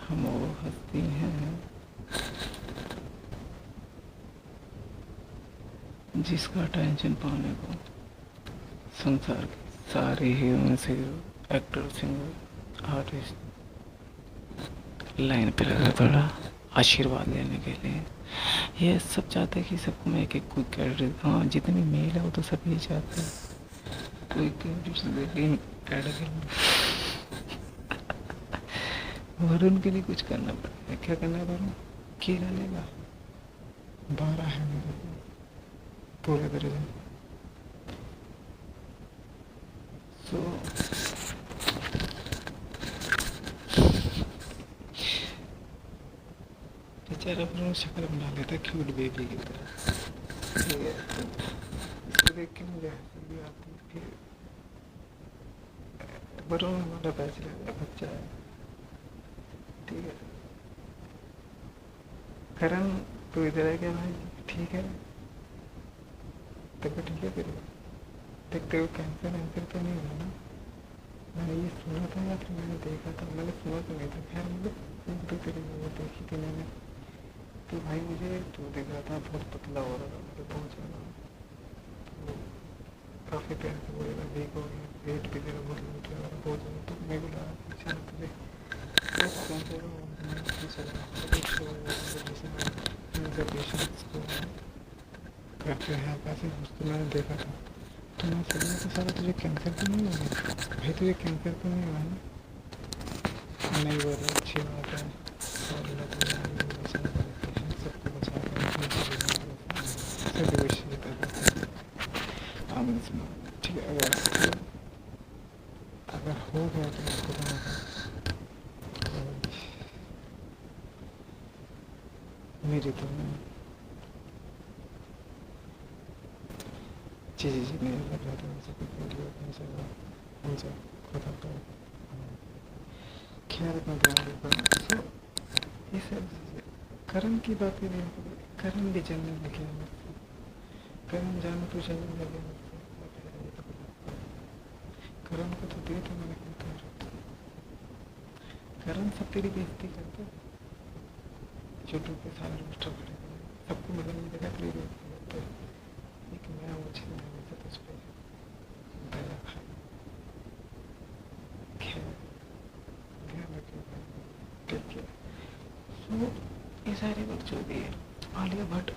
हम वो हस्ती हैं जिसका अटेंशन पाने को संसार के सारे हीरो से एक्टर सिंगर आर्टिस्ट लाइन पे लगा पड़ा आशीर्वाद लेने के लिए। ये सब चाहते हैं कि सबको मैं एक एक क्विक क्रेडिट, हाँ जितने मेल है वो तो सब यही चाहते हैं क्विक क्रेडिट ऐड करना। वरुण के लिए कुछ करना पड़ेगा, क्या करना है वरुण? केला लेगा 12 है मेरे पूरे दर्जन, सो बेचारा फिर वो शक्ल बना लेता क्यूट बेबी की तरह, ठीक है। इसको देख के मुझे हंसी भी आती है। फिर बड़ों में हमारा बैचलर है, बच्चा है, ठीक है। करण तू इधर है क्या भाई? ठीक है, तब ठीक है। फिर देखते हो कैंसर वैंसर तो नहीं हुआ ना? मैंने ये सुना था या फिर मैंने देखा था, मैंने सुना तो नहीं था। खैर मतलब तो तेरी वो देखी थी मैंने, तो भाई मुझे तो दिख रहा था बहुत पतला हो रहा था, मतलब बहुत ज़्यादा। तो काफ़ी प्यार से बोलेगा वीक हो गया, वेट भी तेरा बहुत लूट लगा रहा बहुत ज़्यादा। तो मेरे को लगा शायद तुझे बहुत कैंसर हो, मैं भी चला जैसे पेशेंट्स को करते हैं पैसे, उसको मैंने देखा था। तो मैं सोचा तो सारा तुझे कैंसर तो नहीं हुआ भाई? तुझे कैंसर तो नहीं हुआ ना? नहीं बोल रहा, अच्छी बात है। और अल्लाह ताला सबको बचा कर सभी विश आमीन। ठीक है, अगर हो गया तो मैं खुदा मेरी तो जी नहीं लग रहा था मुझे कुछ वीडियो अपनी जगह हो जाए खुदा का। खैर अपना ध्यान रखा। सो ये सब करण की बातें नहीं होगी, करण भी जलने लगे मुझसे, करण जाना तो जलने लगे मुझसे। करण को तो दे तो मैंने कहता, करण सब तेरी बेइज्जती करता है, यूट्यूब पे सारे रोस्टर खड़े सबको मिलने जगह तेरी बेइज्जती करता है। एक मैं मुझे हमेशा तुझ पे दया खाई। खैर ध्यान रखिए भाई, टेक केयर। सो ये सारी बात जो भी है, आलिया भट्ट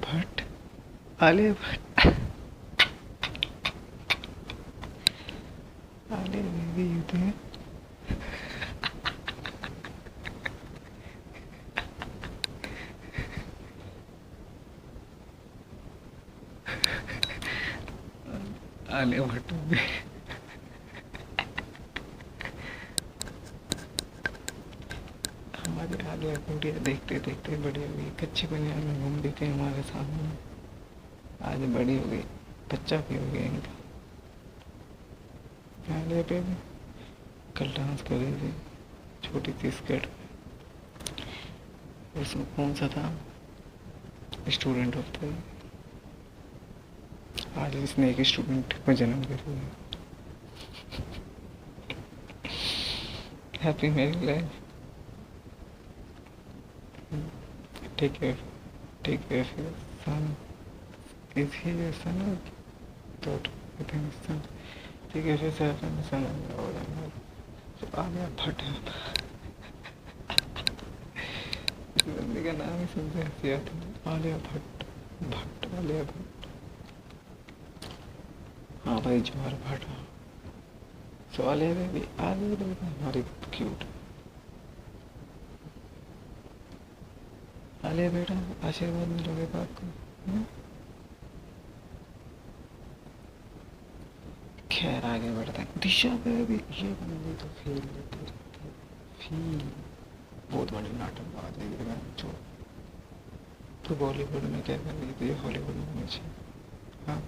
भट्ट आलिया भट्ट आलिया बेबी यूथ है। आलिया भट्ट भी हमारे आलिया गुड़िया देखते देखते बड़ी हो गई, कच्ची बनिया में घूम रही थी हमारे सामने, आज बड़ी हो गई, बच्चा भी हो गया इनका। आलिया पे भी कल डांस कर रही थी छोटी सी स्कर्ट में, उसमें कौन सा था स्टूडेंट ऑफ द ईयर। आज इसने एक स्टूडेंट को जन्म कर दिया। Happy married life, take care of your son. Is he your son और daughter? I think son. Take care of yourself and son और जो आलिया भट्ट है, इस बंदी का नाम ही सुनते हंसी आती है, आलिया भट्ट आलिया भट्ट। हाँ भाई जवाहर भाटा। सो आलिया बेबी हमारी क्यूट। आलिया बेटा आशीर्वाद मिलोगे बाप को। खैर आगे बढ़ते हैं। दिशा बेबी ये बंदी तो फील लेती रहती है, फील बहुत बड़ी नाटकबाज है ये जो। तो बॉलीवुड में क्या कर रही थी, हॉलीवुड में मुझे। हाँ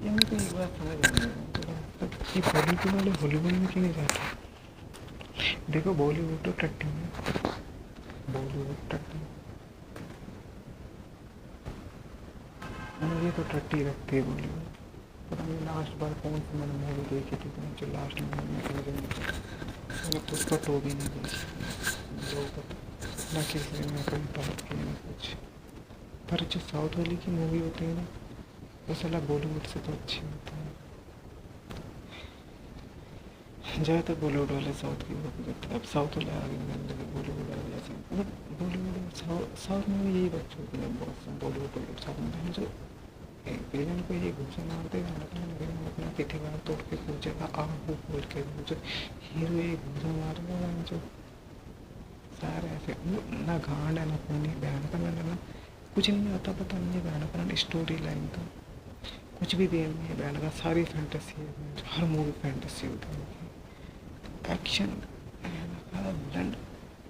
ये मुझे एक बात समझ नहीं आई, ये बॉलीवुड वाले हॉलीवुड में क्यों नहीं जाते? देखो बॉलीवुड तो टट्टी है, बॉलीवुड टट्टी, ये तो टट्टी रखती है बॉलीवुड। पता नहीं लास्ट बार कौन सी मैंने मूवी देखी थी, तो मुझे लास्ट में मैंने पुष्पा टू भी नहीं देखी, ना किसी ने कोई बात की ना कुछ। पर जो साउथ वाली की मूवी होती है ना, वो साला बॉलीवुड से तो अच्छी होती है। ज़्यादातर बॉलीवुड वाले साउथ की बात करते हैं। अब साउथ वाले आगे निकलने लगे, बॉलीवुड वाले ऐसे मतलब बॉलीवुड साउथ में भी यही बात होती है बहुत। बॉलीवुड साउथ में जो बेलन को ये घूसा मारते बेलन अपना पीछे बार तोड़ के पूछेगा आग वो बोल के पूछे हीरो ये घूसा मारेगा जो सारे ऐसे ना गांड है ना खूनी बयान करना ना कुछ नहीं आता पता नहीं है बयान करना स्टोरी लाइन का कुछ भी देर नहीं है बयान का सारी फैंटेसी है हर मूवी फैंटेसी होती है एक्शन ब्लड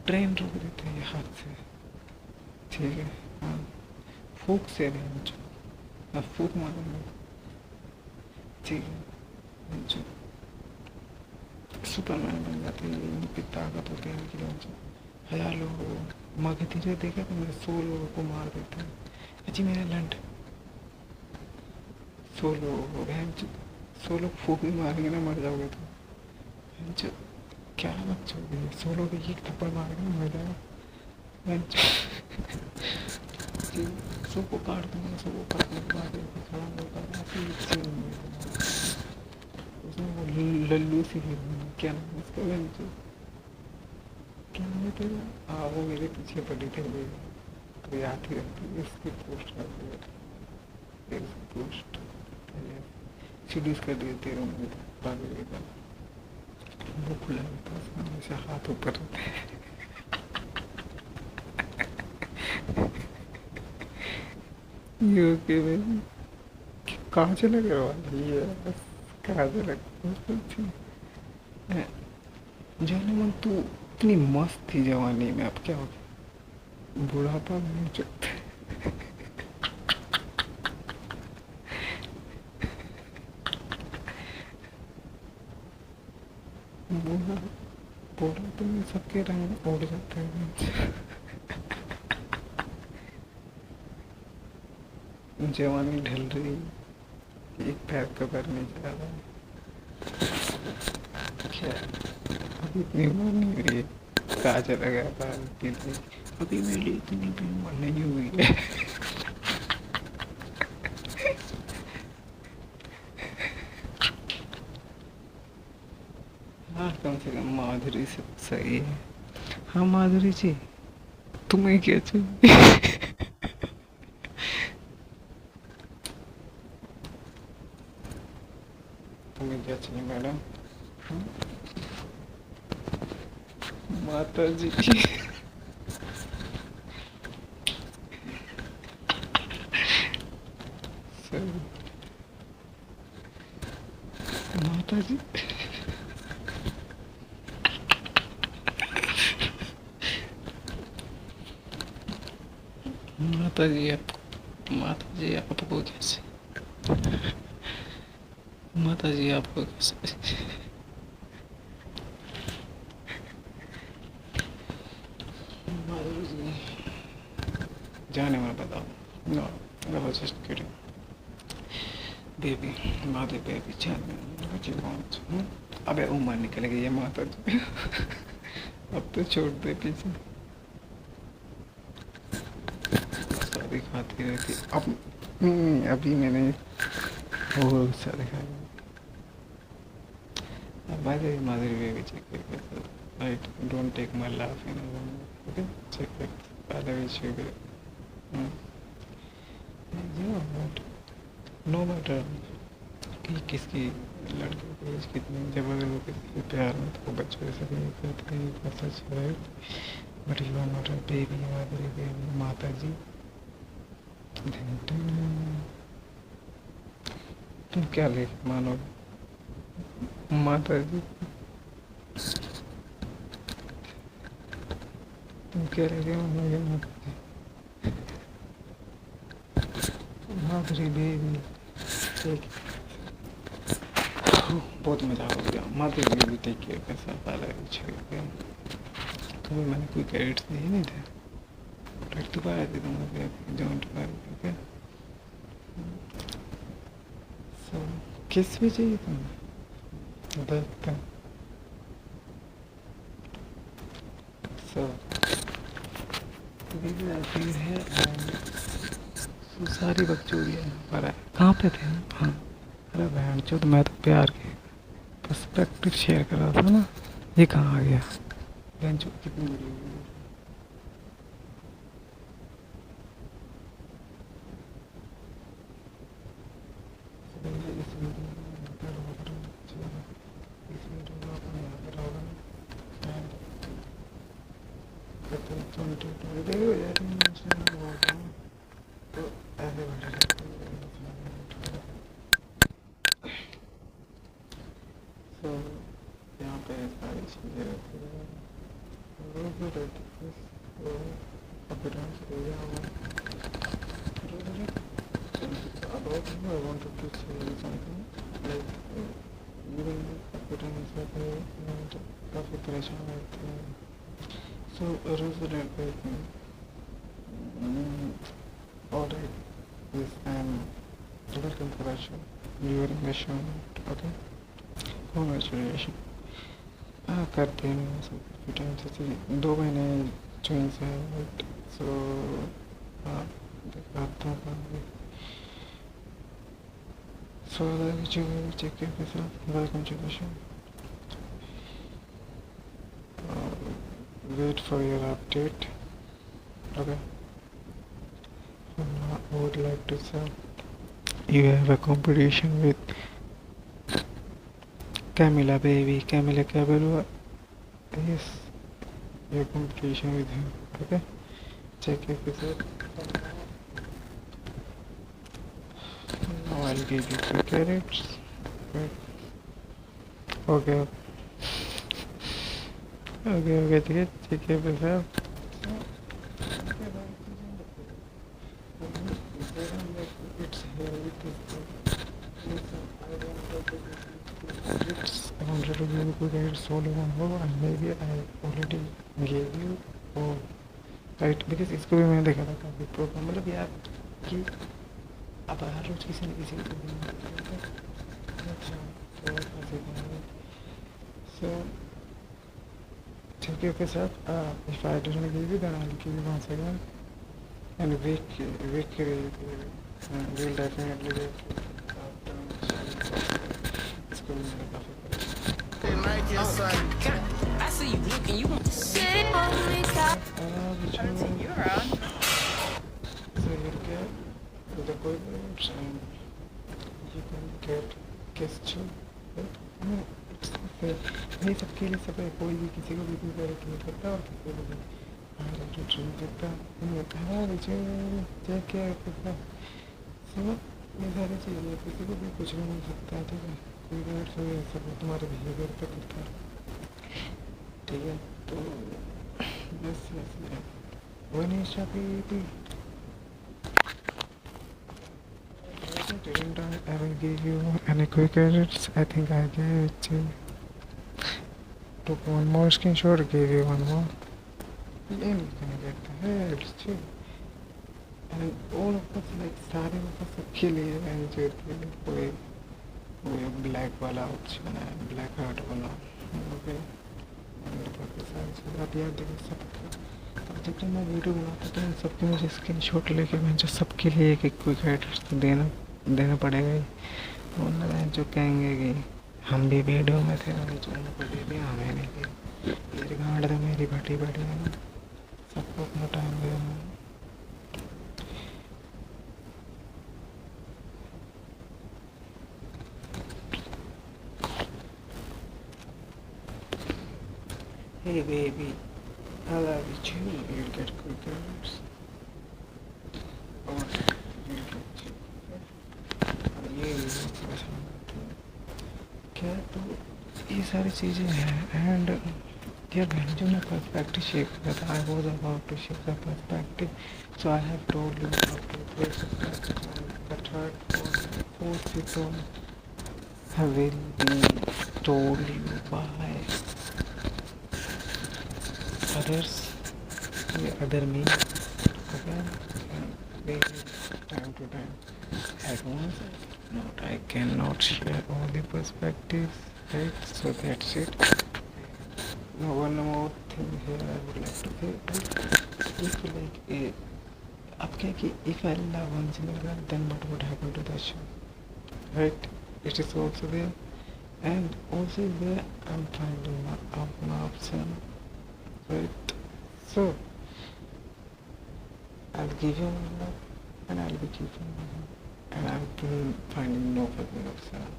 ट्रेन रोक देते हैं ये हाथ से ठीक है हाँ फूक से भी मैं फूक मारूंगा ठीक है जो सुपरमैन बन जाते हैं इनकी ताकत होती है इनकी जो 1000 लोगों को माँ के धीरे देखा तो मैं 100 लोगों को मार देता हूँ अजी मेरा लंड 100 लोगों को बहन 100 लोग फूक भी मारेंगे ना मर जाओगे तो बहन जो क्या बच्चोगे 100 लोग एक थप्पड़ मारेंगे ना मर जाओगे बहन सबको काट दूंगा सबको काटने के बाद खड़ा होगा उसमें वो लल्लू सी क्या नाम है उसका बहन जो क्या नाम है तेरा हाँ वो मेरे पीछे पड़ी थी तो याद ही रहती है उसकी पोस्ट करती है पोस्ट सीरीज कर दिए तेरे में पागल का वो खुला रहता है उसमें हमेशा हाथ ऊपर रहते हैं ये ओके भाई कहाँ चला करवा ये बस कहाँ चला जाने मन तू इतनी मस्त थी जवानी में अब क्या हो गया बुढ़ापा नहीं चुकता बूढ़ा बूढ़ा तो में सबके रंग उड़ जाते हैं जवानी ढल रही एक पैर कबर नहीं जा रहा क्या अभी इतनी उम्र नहीं हुई है काजल लगा था अभी मेरी इतनी भी उम्र नहीं हुई है हाँ कम से कम माधुरी से सही है हाँ माधुरी जी तुम्हें क्या चाहिए तुम्हें क्या चाहिए मैडम माता जी माता जी माता जी आपको कैसे माता जी आपको कैसे माधुरी जी जाने में बताओ no I was just kidding baby Madhuri baby जाने मुझे कौन अबे उम्र निकल गई है माता जी अब तो छोड़ दे पीछे दिखाती रहती अब अभी मैंने वो गुस्सा दिखाया माधुरी माधुरी बेबी चेक करके right don't take my laugh in okay check it पहले भी शुगर नो मैटर कि किसकी लड़की की एज कितनी जब अगर वो किसी प्यार में तो बच्चों जैसे नहीं करते हैं सच है but you are not a baby Madhuri baby माता जी तुम क्या ले मानो माता जी तुम क्या लेके मानोगे माता जी माधुरी बेबी ठीक बहुत मजा हो गया माधुरी बेबी टेक केयर कैसा पाला गया तुम्हें मैंने कोई क्रेडिट्स दिए नहीं थे क्रेडिट दोबारा दे दूँगा डोंट वरी ओके सो किस भी चाहिए तुम्हें देखते हैं सो ऐसी है सारी बकचोदियाँ पर है कहाँ पे थे हाँ अरे बहन चो मैं तो प्यार के पर्सपेक्टिव शेयर कर रहा था ना ये कहाँ आ गया बहन चो कितनी बड़ी इस वीडियो में यहाँ पर रोक रहा हूँ, ठीक है। इस वीडियो को अपने यहाँ पर रोक एंड कहते हैं 2020 देखो यार मैं बोल रहा हूँ तो ऐसे बैठे रहते हैं। तो यहाँ पे सारी चीज़ें रहती हैं, रोज भी रहती है, तो अपीयरेंस एरिया हुआ about you, I wanted to say something like even appearance में तो काफ़ी परेशान रहते हैं। So resident person, alright, yes, welcome to the show. You are in the show, okay? Congratulations. करते हैं सब काफ़ी टाइम से 2 महीने ट्विंस है, बट सो दिखाता हूँ। So I'll let you check yourself. Welcome to the show. Wait for your update. Okay. Now I would like to say you have a competition with Camila baby. Camila Cabello. Yes. Your competition with him. Okay. Check episode. Now I'll give you 2 carrots. Okay. Okay, ठीक है, check episode. It's here with it's I wanted to give you guys only one more and maybe I already gave you or right because इसको भी मैंने देखा था काफ़ी programme मतलब यार कि अब हर रोज किसी न किसी को so check your face up if I didn't give you then I'll give you once again and we'll definitely get इसको भी मैंने काफ़ी I see you looking. You want you're on. So you get the equipment and you can get guest too. It's fair. नहीं सबके लिए सब है, कोई भी किसी को भी कोई डायरेक्ट नहीं करता और किसी को भी डायरेक्ट ट्रेन करता है चेक किया करता सो ये सारी चीज़ें किसी को भी कुछ भी मिल सकता है, ठीक है। कोई डायरेक्ट से सब तुम्हारे बिहेवियर पे करता है, ठीक है। तो बस ऐसे Vanisha baby. Didn't I ever give you any quick edits? I think I gave it to you. Took one more screenshot, gave you one more. Then you can get the heads too. And all of us like starting of us सबके लिए मैंने जो कोई black वाला option है, black heart वाला, okay. सारी चीज़ आप याद देखो सबका। अब जब मैं वीडियो बनाता तो इन सबके मुझे स्क्रीनशॉट लेके मैं जो सबके लिए एक क्विक एडिट्स तो देना पड़ेगा ही, वरना जो कहेंगे कि हम भी वीडियो में थे हमें जो उनको दे दिया हमें नहीं दिया। मेरी गांड तो मेरी भटी भटी है ना, सबको अपना टाइम देना। Hey baby, I love you too. You'll get quick edits. Or you'll get ये क्या तो ये सारी चीज़ें हैं एंड यार मैंने जो मैं पर्सपेक्टिव शेप किया था I was about to shape the perspective so I have told you how to place the third fourth fifth I will be told you by others, other me, okay, maybe time to time. At once, not I cannot share all the perspectives, right? So that's it. Now one more thing here I would like to say, if like अब क्या कि if I love one single girl, then what would happen to the show, right? It is also there, and also there I'm finding my option, right? So I'll give you my love and I'll be keeping my love. and I've been finding no fucking upset.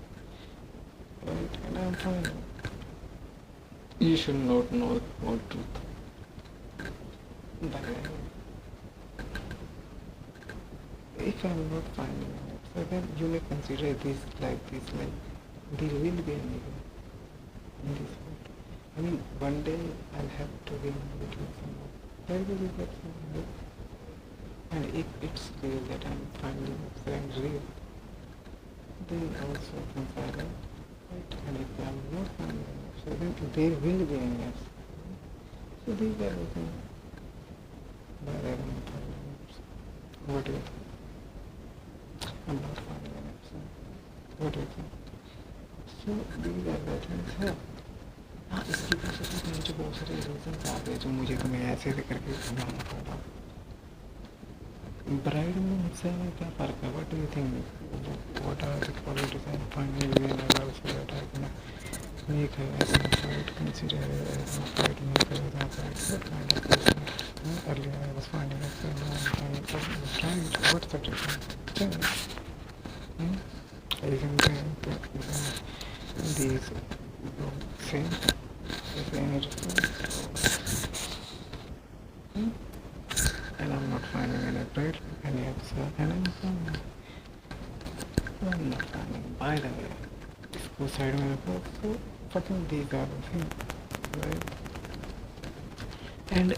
Right? And I'm fine. You should not know the whole truth. But if I'm not finding an upset, then you may consider this like this, like there will be a nigga in this world. I mean, one day I'll have to be married with someone. There will be that someone. And if it's clear that I'm finding friends real, then also consider, right? And if I'm not finding enough, so then there will be an yes. So these are the things that I don't find enough. What do you think? I'm not finding enough. So what do you think? So these are the things है. हाँ, इसकी वजह से मुझे बहुत सारे reasons आ गए जो मुझे तुम्हें ऐसे करके समझाना पड़ा. ब्राइड में मुझसे हमें क्या फ़र्क है? What do you think? What are the qualities and finally when I also that I can make her as my bride, consider her as my bride, make her as my bride. What kind of person? Earlier I was finding a friend one time, bride. What's the difference? Tell me. Isn't these same? Is there any difference? And I'm not finding any bride, any upset, and I'm not finding. By the way, इसको side में रखो. So fucking these are the things, right? And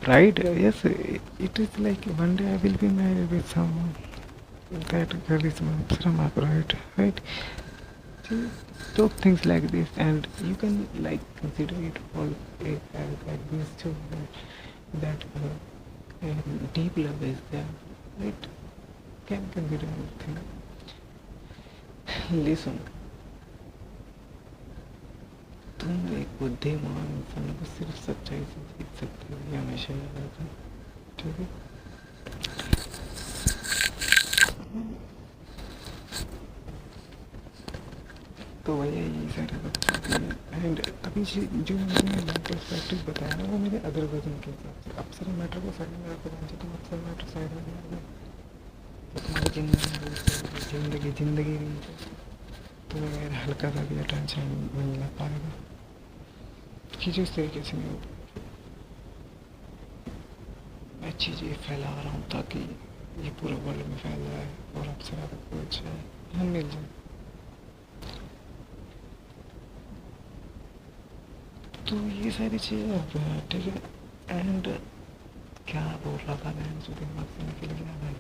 bride, yes, it is like one day I will be married with someone. That girl is my bride, right? See, talk things like this, and you can like consider it all as like this too. That deep love is there, right? Can consider everything. Listen, तुम एक बुद्धिमान इंसान को सिर्फ सच्चाई से जीत सकते हो, ये हमेशा याद रखना, ठीक है? तो भैया ये सारे बच्चों के एंड अभी जो मैंने पर्सपेक्टिव बताया ना वो मेरे अदर वर्जन के हिसाब से. अप्सरा मैटर को साइड में रखो, तुम अप्सरा मैटर साइड में रख दो, तो तुम्हारी जिंदगी नहीं, तुम्हें मेरा हल्का सा भी अटेंशन मिल ना पाएगा. चीज़ें इस तरीके से नहीं होती. मैं चीज़ें फैला रहा हूँ ताकि ये पूरे वर्ल्ड में फैल जाए और अप्सरा तक पहुँच जाए, हम मिल जाए. तो ये सारी चीज़ें अब ठीक है. एंड क्या बोल रहा था मैं, जो दिमाग से निकल गया भाई.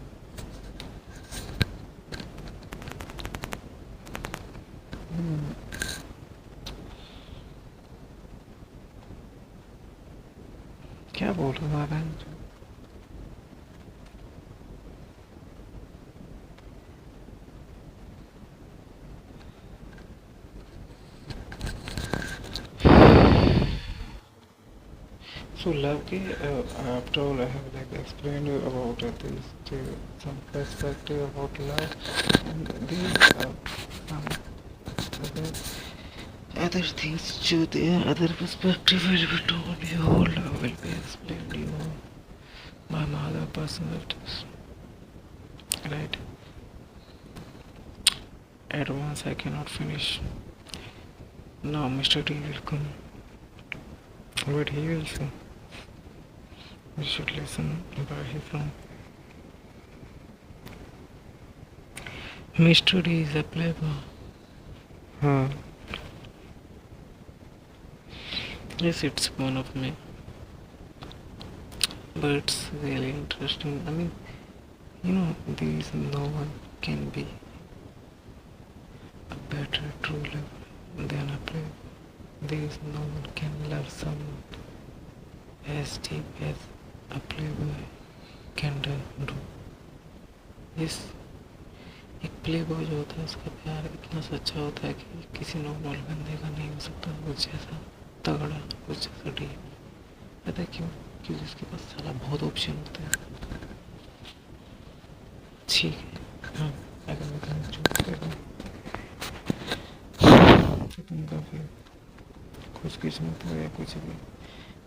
क्या बोल रहा था बहन? So love after all I have like explained about this some perspective about love, and these other things too. There other perspective will be told you. Love will be explained you by my other personalities, right? At once I cannot finish. Now Mr. D will come. What he will say, we should listen by his own. Mr. D is a playboy. Yes, it's one of me. But it's really interesting. I mean, you know, there is no one can be a better true lover than a playboy. There is no one can love someone as deep as a playboy can do. Yes, एक Playboy जो होता है उसका प्यार इतना सच्चा होता है कि किसी नॉर्मल बंदे का नहीं हो सकता. कुछ जैसा तगड़ा, कुछ जैसा डीप. पता है क्यों? क्योंकि उसके पास साला बहुत ऑप्शन होते हैं. ठीक है, हाँ, अगर मैं तुम्हें चूज कर दूँ तो तुम काफ़ी खुशकिस्मत हो या कुछ भी.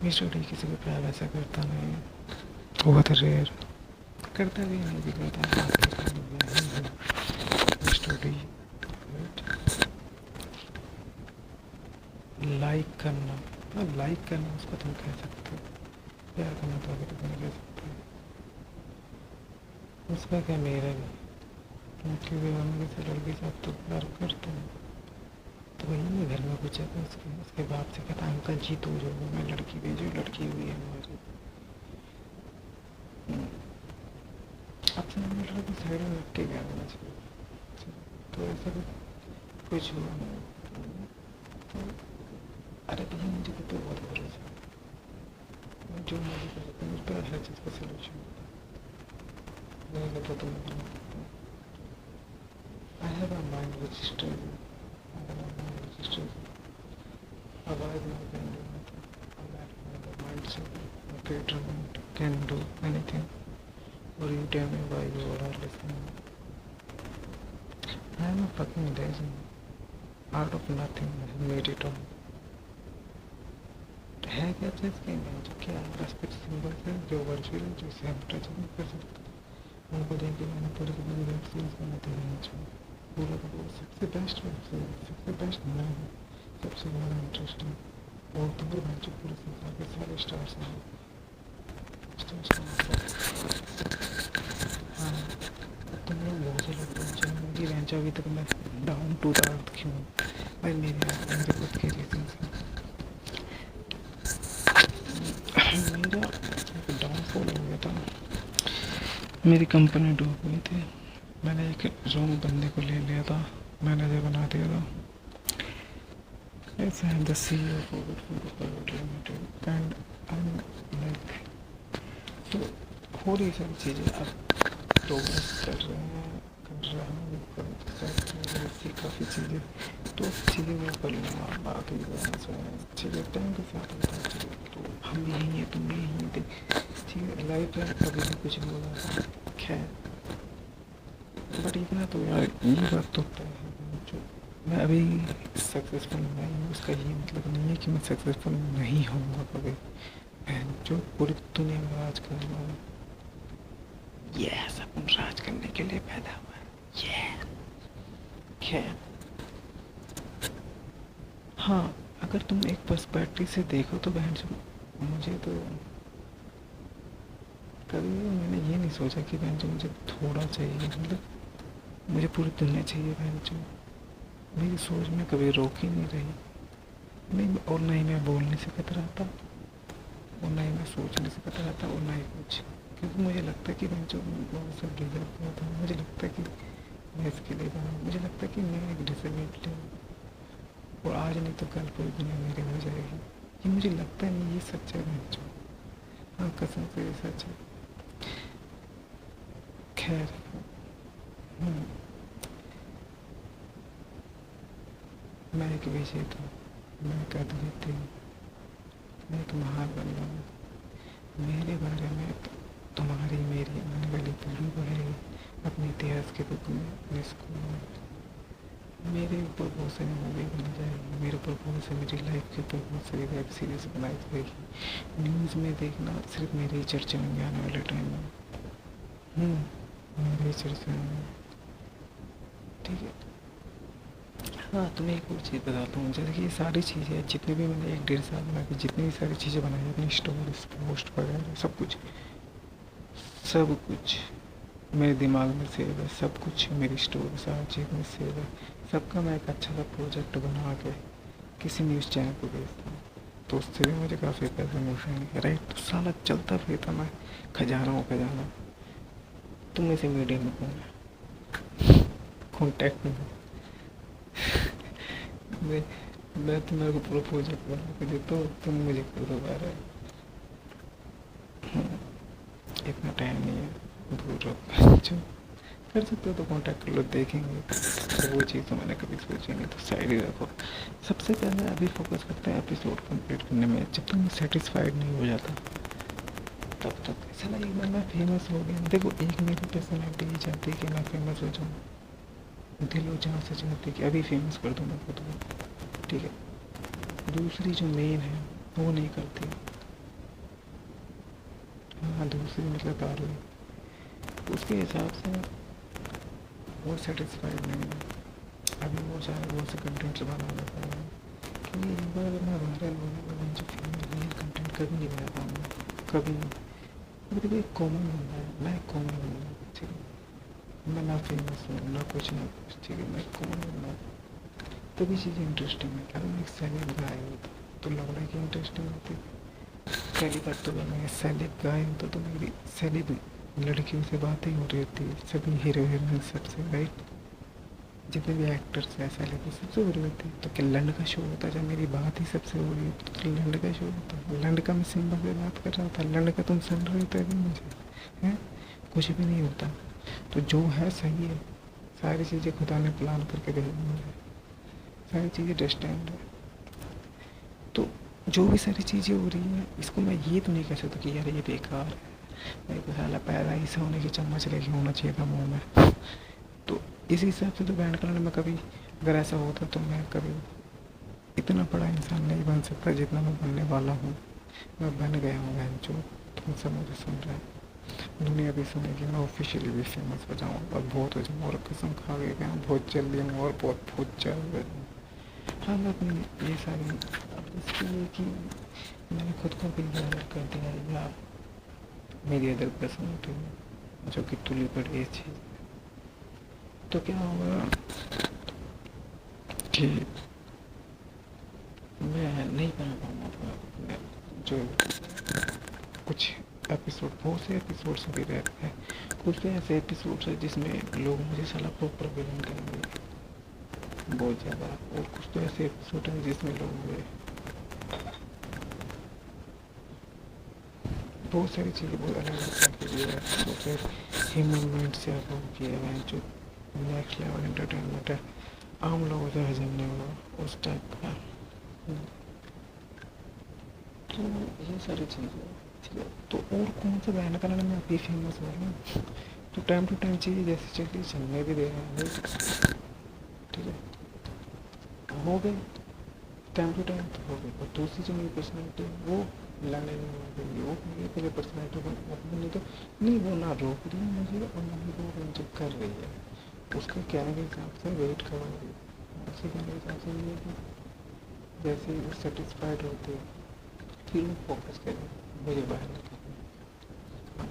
मिस्टर डी किसी को प्यार ऐसा करता नहीं है, बहुत रेयर करता भी नहीं, भी करता है. लाइक करना, हाँ लाइक करना उसको तुम कह सकते हो, प्यार करना तो अभी तुम नहीं कह सकते। उसका क्या मेरा भी, क्योंकि वे हम किसी लड़के से अब तो प्यार करते हैं। तो वही मैं घर में पूछा था उसके बाप से, कहता अंकल जी तो जो मैं लड़की भेजू, लड़की हुई है हमारी। अब से मैंने लड़की साइड में रख के गया होना चाहिए। तो ऐसा कुछ हुआ नहीं तो अरे भैया मुझे तो बहुत भरोसा है, मैं जो मर्जी कर सकता हूँ, मुझ पर हर चीज़ का सलूशन होता है। नहीं लगता तो मैं बना सकता हूँ। I have a mind which is stable, I have a mind which is stable. Otherwise I can do nothing. My mindset, my patron can do anything. Or you tell me why you are listening. I am a fucking legend. Out of nothing I have made it all. है क्या चीज़ की नहीं, जो क्या बस कुछ symbol है जो वर्चुअल है, जिसे हम टच नहीं कर सकते। उनको देख के मैंने पूरी की पूरी वेब सीरीज बनाते रहना चाहिए। पूरा का पूरा सबसे बेस्ट वेब सीरीज, सबसे बेस्ट नाम है, सबसे ज़्यादा इंटरेस्टिंग और तो बच्चों पूरे संसार के सारे स्टार्स हैं। हाँ तुम लोग बहुत से लोग टेंशन मुझे बेंचा अभी तक मैं डाउन टू द अर्थ क्यों भाई, मेरे खुद के रीजन से मेरा डाउनफॉल हो गया था। मेरी कंपनी डूब गई थी, मैंने एक रॉन्ग बंदे को ले लिया था, मैनेजर बना दिया था। Yes, I am the CEO of Orbit Private Limited and I'm like तो हो रही सारी चीज़ें अब प्रोग्रेस कर रहे हैं, कर रहा हूँ काफ़ी चीज़ें, तो चीज़ें मैं कर लूँगा। बाकी चीज़ें टाइम के साथ होता है चीज़ें, तो हम भी यहीं हैं, तुम भी यहीं थे, ठीक है। लाइफ है, कभी भी कुछ भी हो जाता है, खैर। बट इतना तो यार ये बात तो तय है जो मैं अभी सक्सेसफुल नहीं हूँ, उसका ये मतलब नहीं है कि मैं सक्सेसफुल नहीं होऊंगा कभी। जो पूरी दुनिया में राज कर रहा हूँ, ये सब राज करने के लिए पैदा हुआ है, ये खैर। हाँ अगर तुम एक पर्सपेक्टिव से देखो तो बहन मुझे तो कभी मैंने ये नहीं सोचा कि बहन मुझे थोड़ा चाहिए, मतलब मुझे पूरी दुनिया चाहिए बहन। मेरी सोच में कभी रोक ही नहीं रही, नहीं और ना ही मैं बोलने से कतराता और ना ही मैं सोचने से कतराता और ना ही कुछ, क्योंकि मुझे लगता है कि मैं जो बहुत सब डिजर्व किया था, मुझे लगता है कि मैं इसके लिए बना, मुझे लगता है कि मैं एक डिसेबिलिटी हूँ और आज नहीं तो कल पूरी दुनिया मेरी हो जाएगी। ये मुझे लगता है नहीं, ये सच है बहन जो, हाँ कसम से ये सच है। खैर मैं एक विजेता हूँ, मैं एक अद्वितीय हूँ, मैं एक महान बंदा हूँ। मेरे बारे में तुम्हारी मेरी आने वाली पीढ़ी बढ़ेगी अपने इतिहास के बुक में, अपने स्कूल में। मेरे ऊपर बहुत सारी मूवी बनी जाएगी, मेरे ऊपर बहुत से मेरी लाइफ के ऊपर बहुत सारी वेब सीरीज बनाई जाएगी। न्यूज़ में देखना सिर्फ मेरे ही चर्चे होंगे आने वाले टाइम में, मेरे ही चर्चे होंगे, ठीक है। हाँ तुम्हें एक और चीज़ बताता हूँ, जैसे कि ये सारी चीज़ें जितनी भी मैंने 1-1.5 साल में की जितनी भी सारी चीज़ें बनाई अपनी स्टोरीज पोस्ट वगैरह सब कुछ मेरे दिमाग में सेव है, सब कुछ मेरी स्टोरी सारी चीज़ में सेव है। सबका मैं एक अच्छा सा प्रोजेक्ट बना के किसी न्यूज़ चैनल को भेजता हूँ, तो उससे भी मुझे काफ़ी पैसे मिलेंगे, राइट। तो साला चलता फिरता मैं खजाना, तुम में से मीडिया में कौन है, कॉन्टैक्ट में मैं तुम्हारे को पूरा प्रोजेक्ट बना के देता हूँ, तुम मुझे कर दो बार। इतना टाइम नहीं है, दूर रहो जो कर सकते हो तो कांटेक्ट कर लो, देखेंगे। तो वो चीज़ तो मैंने कभी सोची नहीं, तो साइड ही रखो। सबसे पहले अभी फोकस करते हैं एपिसोड कंप्लीट करने में। जब तक मैं सेटिस्फाइड नहीं हो जाता तब तक ऐसा ना एक बार मैं फेमस हो गया। देखो एक मेरी पर्सनैलिटी ये चाहती है कि मैं फेमस हो जाऊँ, दिल हो जहाँ से चाहती है कि अभी फेमस कर दूँ मैं खुद को, ठीक है। दूसरी जो मेन है वो नहीं करती, हाँ दूसरी मतलब डार्लिंग, उसके हिसाब से वो सेटिस्फाइड नहीं है। अभी वो चाहे वो से कंटेंट्स बना लेता है ये एक बार अगर मैं वायरल हो गया तो मुझे फिर रियल कंटेंट कभी नहीं बना पाऊंगा, कभी नहीं। अभी देखो एक कॉमन बंदा है, मैं एक कॉमन बंदा हूँ, ठीक है। मैं ना फेमस हूँ ना कुछ ना कुछ, ठीक है। मैं एक कॉमन बंदा हूँ, तभी चीज़ें इंटरेस्टिंग है। अगर मैं एक सेलिब गाय होता तो लगना की इंटरेस्टिंग होती। पहली बात तो मैं सेलिब गाय होता तो मेरी सेलिब लड़कियों से बातें हो रही होती, सभी हीरो हीरोइन सबसे, राइट। जितने भी एक्टर्स हैं सेलिब सबसे हो रही होती। तो क्या लंड का शो होता जब मेरी बात ही सबसे हो रही होती, तो लंड का शो होता। लंड का मैं सिंबल से बात कर रहा था, लंड का तुम सुन रहे होते अभी मुझे, हैं? कुछ भी नहीं होता। तो जो है सही है, सारी चीज़ें खुदा ने प्लान करके भेजी मुझे, सारी चीज़ें डेस्टाइन्ड है। तो जो भी सारी चीज़ें हो रही हैं, इसको मैं ये तो नहीं कह सकता कि यार ये बेकार है, मेरे को साला पैदा ही से होने की चम्मच लेके होना चाहिए था मुँह में। तो इस हिसाब से तो बैंड कलर में कभी अगर ऐसा होता तो मैं कभी इतना बड़ा इंसान नहीं बन सकता जितना मैं बनने वाला हूँ। मैं बन गया हूँ बहन जो, तुम सब मुझे सुन रहे हैं, दुनिया भी सुनेगी, मैं ऑफिशियली भी फेमस हो जाऊँ और बहुत हो जाऊँ, और कसम खा के गया बहुत जल्दी मैं, और बहुत बहुत जल्द हो जाऊँ। हाँ मैं अपनी ये सारी अब इसके लिए कि मैंने खुद को भी जाहिर कर दिया या मेरी अदर पर्सनैलिटी जो कि तुली पड़ी ये चीज़, तो क्या होगा कि मैं नहीं बना पाऊँगा जो कुछ एपिसोड, बहुत से एपिसोड्स भी रहते हैं, कुछ ऐसे एपिसोड्स हैं जिसमें लोग मुझे साला प्रॉपर विलन करेंगे बहुत ज़्यादा, और कुछ तो ऐसे एपिसोड हैं जिसमें लोग मुझे बहुत सारी चीज़ें बहुत अलग अलग की है। तो फिर ह्यूमन माइंड से आप किया है जो नेक्स्ट लेवल एंटरटेनमेंट है, आम लोगों से हजम नहीं होगा उस टाइप का। तो ये सारी चीज़ें, ठीक है। तो और कौन सा गाना करना मैं अभी फेमस हो रहा हूँ, तो टाइम टू टाइम चीज़ें जैसे चलती चलने भी दे रहे हैं, ठीक है। हो गए टाइम टू टाइम तो हो गए, और दूसरी जो मेरी पर्सनैलिटी वो लड़ने नहीं हो गई, वो मेरी पहले पर्सनैलिटी नहीं तो नहीं, वो ना रोक रही है मुझे और ना ही वो जो कर रही है उसके कहने के हिसाब से वेट करूँगी। उसके कहने के हिसाब से ये कि जैसे वो सेटिस्फाइड होते फिर वो फोकस करें मुझे बाहर निकलना।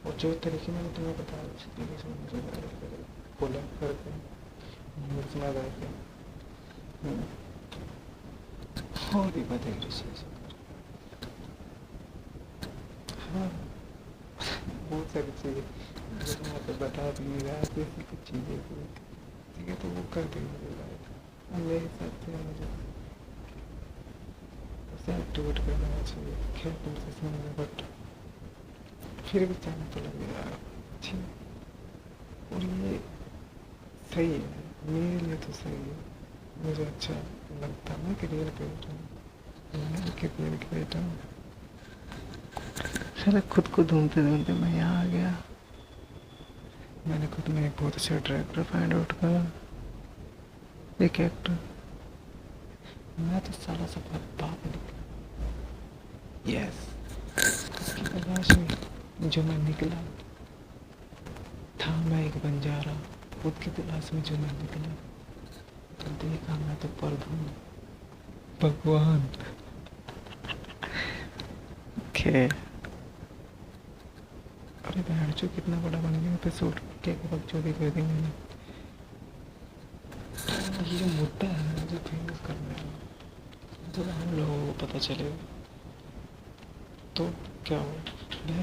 और जो तरीके मैंने तुम्हें बताया उस तरीके से मुझे बाहर करें, कोलैब करके न्यूज़ में करके और भी बदल चीज़। हाँ बहुत सारी चीज़ें जो तुम यहाँ पे बता भी नहीं रहा है, ऐसी कुछ चीज़ें थी, ठीक है। तो वो कर देंगे लाइफ मेरे हिसाब से मुझे उसे एक्टिवेट कर देना चाहिए। खैर तुमसे सुनने बट फिर भी चाहना तो लगेगा, ठीक। और ये सही है मेरे लिए, तो सही है, मुझे अच्छा लगता है। मैं क्रिएट करता हूँ, मैं क्रिएट करता हूँ। साला खुद को ढूंढते ढूंढते मैं यहाँ आ गया। मैंने खुद में एक बहुत अच्छा डायरेक्टर फाइंड आउट करा, एक एक्टर। मैं तो साला सफर बाप निकला, यस। उसकी तलाश में जो मैं निकला था, मैं एक बंजारा, खुद की तलाश में जो मैं निकला तो देखा मैं तो प्रभु भगवान। खैर अरे बहन चो कितना बड़ा बन गया एपिसोड, क्या बकचोदी कर दी मैंने। ये जो मुद्दा है मुझे फेमस करना है, जब हम लोगों को पता चलेगा तो क्या होगा।